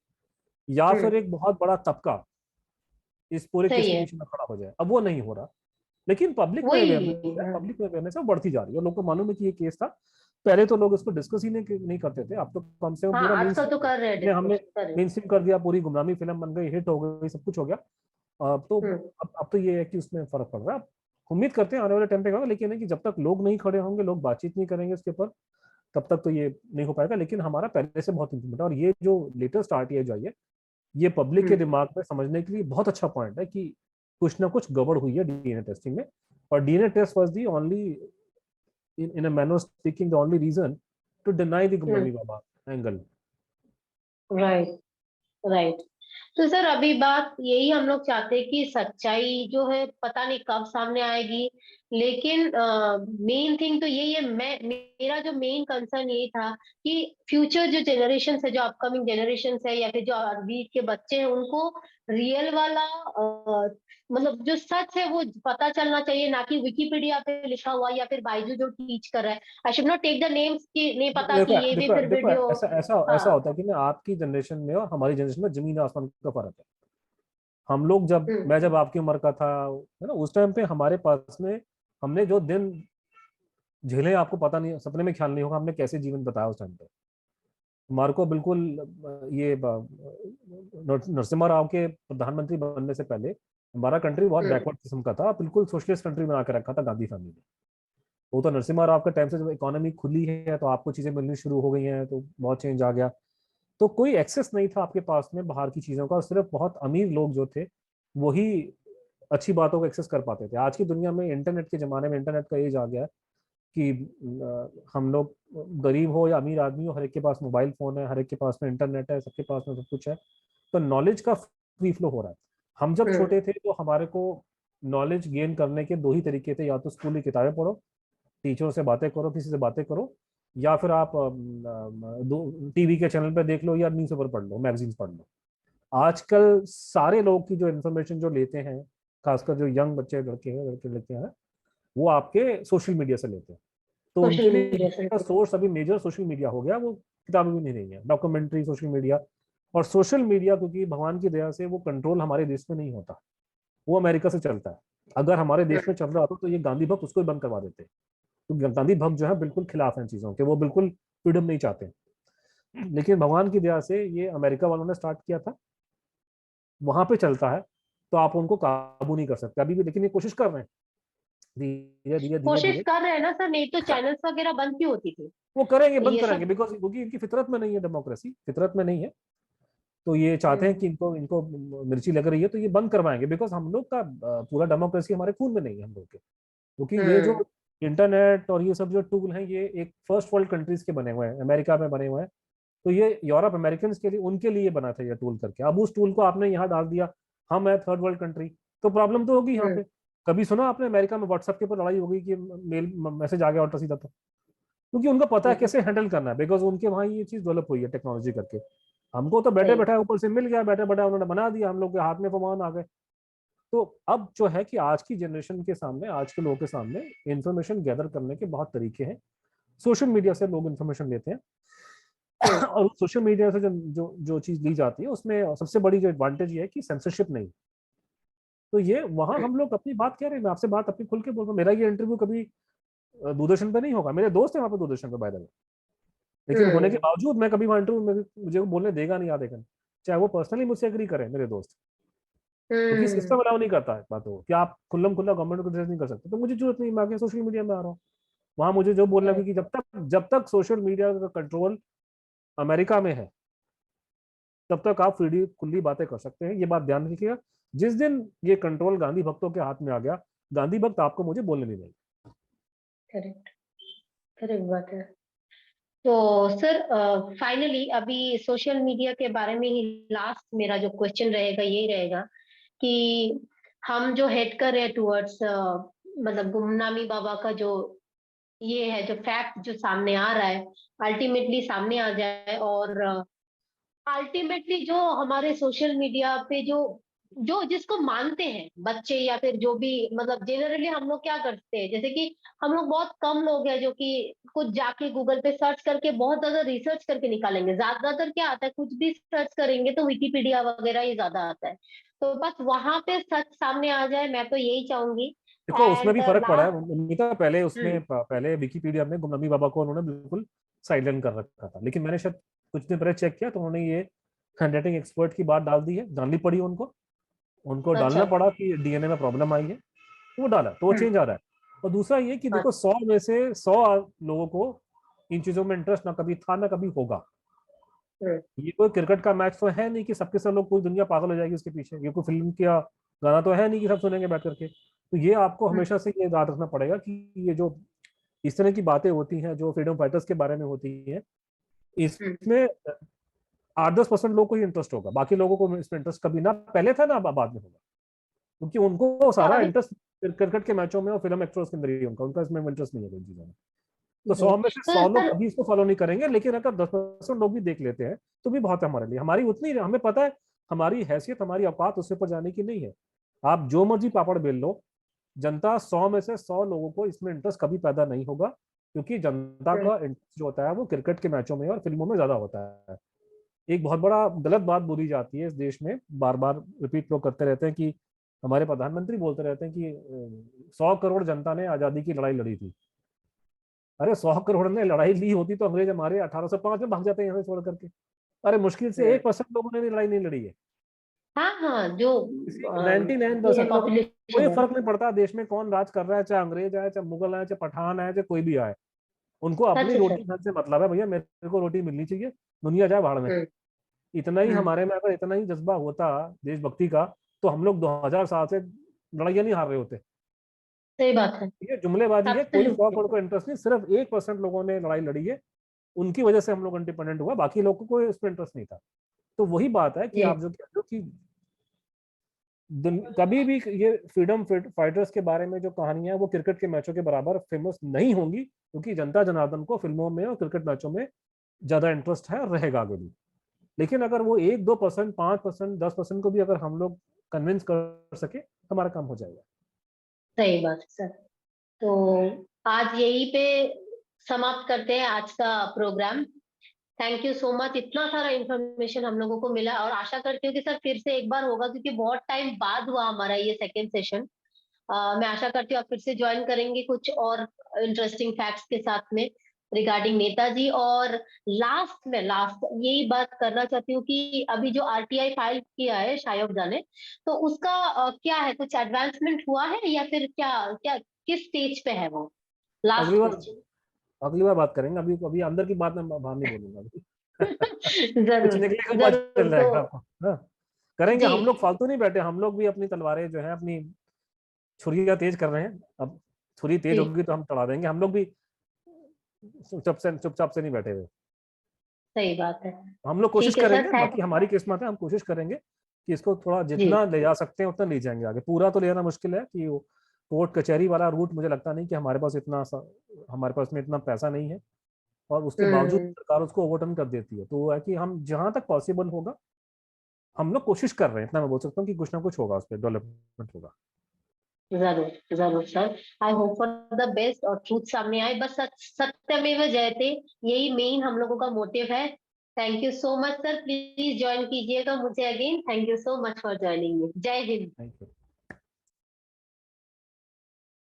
या फिर एक बहुत बड़ा तबका इस पूरे केस सही के है, पीछे में खड़ा हो जाए। अब वो नहीं हो रहा, लेकिन पब्लिक में वही। अवेयरनेस है, पब्लिक में अवेयरनेस है, बढ़ती जा रही है। लोगों को मालूम है कि ये केस था, पहले तो लोग इसको डिस्कस ही नहीं करते थे, अब तो कम से कम हाँ पूरा आजकल तो कर रहे हैं, हमने डिस्कशन कर रहे मेन स्ट्रीम कर दिया, पूरी गुमनामी फिल्म बन गई, हिट हो गई, सब कुछ हो गया। अब तो हैं। अब तो ये है कि उसमें फर्क पड़ रहा है। उम्मीद करते हैं आने वाले टाइम पे होगा, लेकिन है कि जब तक लोग नहीं खड़े होंगे, लोग बातचीत नहीं करेंगे इसके ऊपर, तब तक तो ये नहीं हो पाएगा। लेकिन हमारा पहले से बहुत इंप्रूवमेंट है, और ये जो लेटेस्ट आरटीआई जो है ये पब्लिक के दिमाग में समझने के लिए बहुत अच्छा पॉइंट है कि कुछ ना कुछ गड़बड़ हुई है डीएनए टेस्टिंग में, और DNA test was the only in a manner of speaking the only reason to deny the Gumnami Baba angle. Right right. तो सर अभी बात यही हम लोग चाहते हैं कि सच्चाई जो है पता नहीं कब सामने आएगी, लेकिन मेन थिंग तो यही है। मेरा जो मेन कंसर्न यही था कि फ्यूचर जो जनरेशन है, जो अपकमिंग जनरेशन है, या फिर जो अभी के बच्चे हैं, उनको रियल वाला मतलब जो सच है वो पता चलना चाहिए, ना कि विकिपीडिया पे लिखा हुआ या फिर बाइजू जो टीच कर रहा है। I should not take the names की नहीं पता कि ये भी फिर देखो वीडियो। ऐसा ऐसा ऐसा हाँ। होता है कि ना आपकी जनरेशन में और हमारी जनरेशन में जमीन आसमान का फर्क है। हम लोग जब आपकी उम्र का था, है ना, उस टाइम पे हमारे पास में हमने जो दिन झेले आपको पता नहीं, सपने में ख्याल नहीं होगा हमने कैसे जीवन बताया उस टाइम पे। हमारे को बिल्कुल ये नरसिम्हा राव के प्रधानमंत्री बनने से पहले हमारा कंट्री बहुत बैकवर्ड किस्म का था, बिल्कुल सोशलिस्ट कंट्री बना के रखा था गांधी फैमिली ने। वो तो नरसिम्हा राव के टाइम से जब इकोनॉमी खुली है तो आपको चीजें मिलनी शुरू हो गई हैं, तो बहुत चेंज आ गया। तो कोई एक्सेस नहीं था आपके पास में बाहर की चीजों का, और सिर्फ बहुत अमीर लोग जो थे वही अच्छी बातों को एक्सेस कर पाते थे। आज की दुनिया में, इंटरनेट के जमाने में, इंटरनेट का एज आ गया है कि हम लोग गरीब हो या अमीर आदमी हो, हर एक के पास मोबाइल फोन है, हर एक के पास में इंटरनेट है, सबके पास में सब कुछ है। तो नॉलेज का फ्री फ्लो हो रहा है। हम जब छोटे थे तो हमारे को नॉलेज गेन करने के दो ही तरीके थे, या तो स्कूल की किताबें पढ़ो, टीचरों से बातें करो, किसी से बातें करो, या फिर आप टीवी के चैनल पे देख लो, या न्यूज़पेपर पढ़ लो, मैगजीन्स पढ़ लो। आजकल सारे लोग की जो इन्फॉर्मेशन जो लेते हैं, खासकर जो यंग बच्चे, लड़के हैं, लड़के लड़के हैं, वो आपके सोशल मीडिया से लेते हैं। तो उनके सोशल लिए मीडिया से। सोर्स अभी मेजर सोशल मीडिया हो गया, वो किताबें भी नहीं रही है, डॉक्यूमेंट्री, सोशल मीडिया। और सोशल मीडिया क्योंकि भगवान की दया से वो कंट्रोल हमारे देश में नहीं होता, वो अमेरिका से चलता है। अगर हमारे देश में चल रहा होता तो ये गांधी भक्त उसको ही बंद करवा देते। तो गांधी भक्त जो है बिल्कुल खिलाफ हैं चीजों के, वो बिल्कुल फ्रीडम नहीं चाहते। लेकिन भगवान की दया से ये अमेरिका वालों ने स्टार्ट किया था, वहां पे चलता है, तो आप उनको काबू नहीं कर सकते अभी भी, लेकिन ये कोशिश कर रहे हैं धीरे धीरे धीरे कोशिश धीरे। कर रहे हैं ना सर, नहीं तो चैनल्स वगैरह बंद क्यों होती थी? वो करेंगे, बंद ये करेंगे, सब। बिकॉज क्योंकि इनकी फितरत में नहीं है, डेमोक्रेसी फितरत में नहीं है। तो ये चाहते हैं कि इनको इनको मिर्ची लग रही है, तो ये बंद करवाएंगे, बिकॉज हम लोग का पूरा डेमोक्रेसी हमारे खून में नहीं है हम लोग के। क्योंकि ये जो हम्म। इंटरनेट और ये सब जो टूल हैं, ये एक फर्स्ट वर्ल्ड कंट्रीज के बने हुए हैं, अमेरिका में बने हुए हैं। तो ये यूरोप अमेरिकन के लिए, उनके लिए बना था ये टूल करके। अब उस टूल को आपने यहाँ डाल दिया, हम है थर्ड वर्ल्ड कंट्री, तो प्रॉब्लम तो होगी यहाँ हम्म। पे। कभी सुना आपने अमेरिका में व्हाट्सएप के ऊपर लड़ाई हो गई कि मेल मैसेज आ गया उल्टा सीधा? तो क्योंकि उनको पता है हम्म। कैसे हैंडल करना है, बिकॉज उनके वहाँ ये चीज डेवलप हुई है टेक्नोलॉजी करके। हमको तो बैठे सही। बैठा ऊपर से मिल गया, बैठे बैठा उन्होंने बना दिया, हम लोग के हाथ में फोन आ गए। तो अब जो है कि आज की जनरेशन के सामने, आज के लोगों के सामने इंफॉर्मेशन गैदर करने के बहुत तरीके हैं। सोशल मीडिया से लोग इंफॉर्मेशन लेते हैं हम्म। और सोशल मीडिया से जो जो जो चीज दी जाती है उसमें सबसे बड़ी जो एडवांटेज ये है कि सेंसरशिप नहीं। तो ये वहां हम लोग अपनी बात कह रहे हैं, मैं आपसे बात अपनी खुल के बोल रहा हूँ। मेरा ये इंटरव्यू कभी दूरदर्शन पे नहीं होगा, मेरे दोस्त हैं वहाँ पे दूरदर्शन पे बाय द वे, लेकिन होने के हम्म। बावजूद मैं कभी वहाँ इंटरव्यू में मुझे बोलने देगा नहीं, याद है, चाहे वो पर्सनली मुझसे एग्री करें मेरे दोस्त। क्योंकि सिस्टम हम्म। अलाउ नहीं करता है बात हो कि आप खुल्लम खुल्ला गवर्नमेंट को क्रिटिसाइज नहीं कर सकते। तो मुझे जरूरत नहीं, मैं आगे सोशल मीडिया में आ रहा हूँ। वहां मुझे जो बोलना है कि जब तक सोशल मीडिया का कंट्रोल अमेरिका में है, तब तक आप फ्रीडी खुली बातें कर सकते हैं। ये बात ध्यान रखिएगा, जिस दिन ये कंट्रोल गांधी भक्तों के हाथ में आ गया, गांधी भक्त आपको मुझे बोलने नहीं देंगे। करेक्ट। करेक्ट बात है। तो सर फाइनली अभी सोशल मीडिया के बारे में ही लास्ट मेरा जो क्वेश्चन रहेगा यही रहेगा कि हम जो हेड कर रहे हैं टुवर्ड्स मतलब गुमनामी बाबा का जो ये है, जो फैक्ट जो सामने आ रहा है, अल्टीमेटली सामने आ जाए, और अल्टीमेटली जो हमारे सोशल मीडिया पे जो जो जिसको मानते हैं बच्चे या फिर जो भी, मतलब जनरली हम लोग क्या करते हैं, जैसे कि हम लोग बहुत कम लोग हैं जो कि कुछ जाके गूगल पे सर्च करके बहुत ज्यादा रिसर्च करके निकालेंगे। ज्यादातर क्या आता है, कुछ भी सर्च करेंगे तो विकिपीडिया वगैरह ये ज्यादा आता है। तो बस वहां पे सच सामने आ जाए, मैं तो यही चाहूंगी। देखो उसमें एंड भी फर्क पड़ा है लास्ट। उनका। पहले उसमें पहले विकीपीडिया में गुमनामी बाबा को उन्होंने बिल्कुल साइलेंट कर रखा था, लेकिन मैंने शायद कुछ दिन पहले चेक किया तो उन्होंने ये हैंडराइटिंग एक्सपर्ट की बात डाल दी है, डालनी पड़ी उनको। उनको अच्छा। डालना पड़ा कि डीएनए में प्रॉब्लम आई है, तो वो डाला, तो वो हम्म। चेंज आ रहा है। और दूसरा ये कि देखो, 100 में से 100 लोगों को इन चीजों में इंटरेस्ट ना कभी था ना कभी होगा। हम्म। ये कोई क्रिकेट का मैच तो है नहीं कि सबके सब लोग, पूरी दुनिया पागल हो जाएगी उसके पीछे। ये कोई फिल्म का गाना तो है नहीं कि सब सुनेंगे बैठ करके। तो ये आपको हम्म। हमेशा से ये याद रखना पड़ेगा कि ये जो इस तरह की बातें होती हैं, जो फ्रीडम फाइटर्स के बारे में होती हैं, हम्म। इसमें 8-10% लोगों को ही इंटरेस्ट होगा, बाकी लोगों को इसमें इंटरेस्ट कभी ना पहले था ना बाद में होगा। क्योंकि उनको तो सारा अभी। इंटरेस्ट क्रिकेट के मैचों में और फिल्म एक्टर्स के अंदर ही उनका उनका इसमें इंटरेस्ट नहीं है इन चीजों में। तो जी। 100 में से तो 100 लोग सर। कभी इसको फॉलो नहीं करेंगे, लेकिन अगर 10% लोग भी देख लेते हैं तो भी बहुत है हमारे लिए। हमारी उतनी, हमें पता है हमारी हैसियत, हमारी औकात उससे ऊपर जाने की नहीं है। आप जो मर्जी पापड़ बेल लो, जनता 100 में से 100 लोगों को इसमें इंटरेस्ट कभी पैदा नहीं होगा, क्योंकि जनता हम्म। का इंटरेस्ट जो होता है वो क्रिकेट के मैचों में और फिल्मों में ज्यादा होता है। एक बहुत बड़ा गलत बात बोली जाती है इस देश में, बार बार रिपीट लोग करते रहते हैं कि हमारे प्रधानमंत्री बोलते रहते हैं कि 100 करोड़ जनता ने आजादी की लड़ाई लड़ी थी। अरे 100 करोड़ ने लड़ाई ली होती तो अंग्रेज हमारे 1805 में भाग जाते हैं यहाँ से छोड़ करके। अरे मुश्किल से हम्म। 1% लोगों ने लड़ाई नहीं लड़ी है। हाँ हाँ, जो किसी ये है 99% लोगों को पॉपुलेशन कोई है। फर्क नहीं पड़ता देश में कौन राज कर रहा है, चाहे अंग्रेज आए, चाहे मुगल आए, चाहे पठान आए, चाहे कोई भी आए। उनको सच अपनी है रोटी सर। घर से मतलब है, भैया मेरे को रोटी मिलनी चाहिए, दुनिया जाए भाड़ में। हम्म। इतना ही हम्म, हमारे में अगर इतना ही जज्बा होता देशभक्ति का, तो हम लोग 2000 साल से लड़ाइयाँ नहीं हार रहे होते। सही बात है। ये जुमलेबाजी है, कोई एब्सोल्युटली। को इंटरेस्ट नहीं, सिर्फ 1% लोगों ने लड़ाई लड़ी है, उनकी वजह से हम लोग इंडिपेंडेंट हुआ, बाकी लोगों को कोई उसमें इंटरेस्ट नहीं था। तो वही बात है कि जी। आप जो कहते हो कि कभी भी ये फ्रीडम फाइटर्स के बारे में जो कहानियां वो क्रिकेट के मैचों के बराबर फेमस नहीं होंगी, क्योंकि जनता जनार्दन को फिल्मों में और क्रिकेट मैचों में ज्यादा इंटरेस्ट है, रहेगा आगे भी। लेकिन अगर वो 1-2%, 5%, 10% को भी अगर हम लोग कन्विंस कर सके, हमारा काम हो जाएगा। सही बात है सर। तो आज यहीं पे समाप्त करते हैं आज का programme. Thank you so much, इतना सारा इन्फॉर्मेशन हम लोगों को मिला, और आशा करती हूँ कि सर फिर से एक बार होगा, क्योंकि बहुत टाइम बाद हुआ हमारा ये सेकेंड सेशन। मैं आशा करती हूँ आप फिर से ज्वाइन करेंगे कुछ और इंटरेस्टिंग फैक्ट्स के साथ में रिगार्डिंग नेताजी। और लास्ट यही बात करना चाहती हूँ कि अभी जो आरटीआई फाइल किया है शायोब्जा ने, तो उसका क्या है, कुछ एडवांसमेंट हुआ है या फिर क्या क्या किस स्टेज पे है वो? अगली लास्ट बार क्वेश्चन। अगली बार बात करेंगे, अभी अभी अंदर की बात मैं बाहर नहीं बोलूंगा अभी। कुछ जरूर निकलेगा पता जरूर। चल तो जाएगा आपको। हाँ, करेंगे, जी हम लोग फालतू नहीं बैठे, हम लोग भी अपनी तलवारें जो है, अपनी छुरियां तेज कर रहे हैं। अब छुरी तेज जी, होगी तो हम चढ़ा देंगे, हम लोग भी चुपचाप से नहीं बैठे हुए। सही बात है। हम लोग कोशिश ठीक है सर, करेंगे, थैंक। बाकी हमारी किस्मत है, हम कोशिश करेंगे कि इसको थोड़ा जी जितना ले जा सकते हैं उतना ले जाएंगे आगे। पूरा तो ले जाना मुश्किल है, कि वो कोर्ट कचहरी वाला रूट मुझे लगता नहीं कि हमारे पास हमारे पास में इतना पैसा नहीं है, और उसके बावजूद हम्म, सरकार उसको ओवरटर्न कर देती है। तो वो है कि हम जहां तक पॉसिबल होगा, हम लोग कोशिश कर रहे हैं, इतना मैं बोल सकता हूँ कि कुछ ना कुछ होगा, उस पर डेवलपमेंट होगा। जरूर जरूर sir. I hope for the best और ट्रूथ सामने आए, बस सत्यमेव जयते, यही मेन हम लोगों का मोटिव है। Thank you so much sir, please join कीजिएगा मुझे again. Thank you so much for joining me. जय हिंद। Thank you.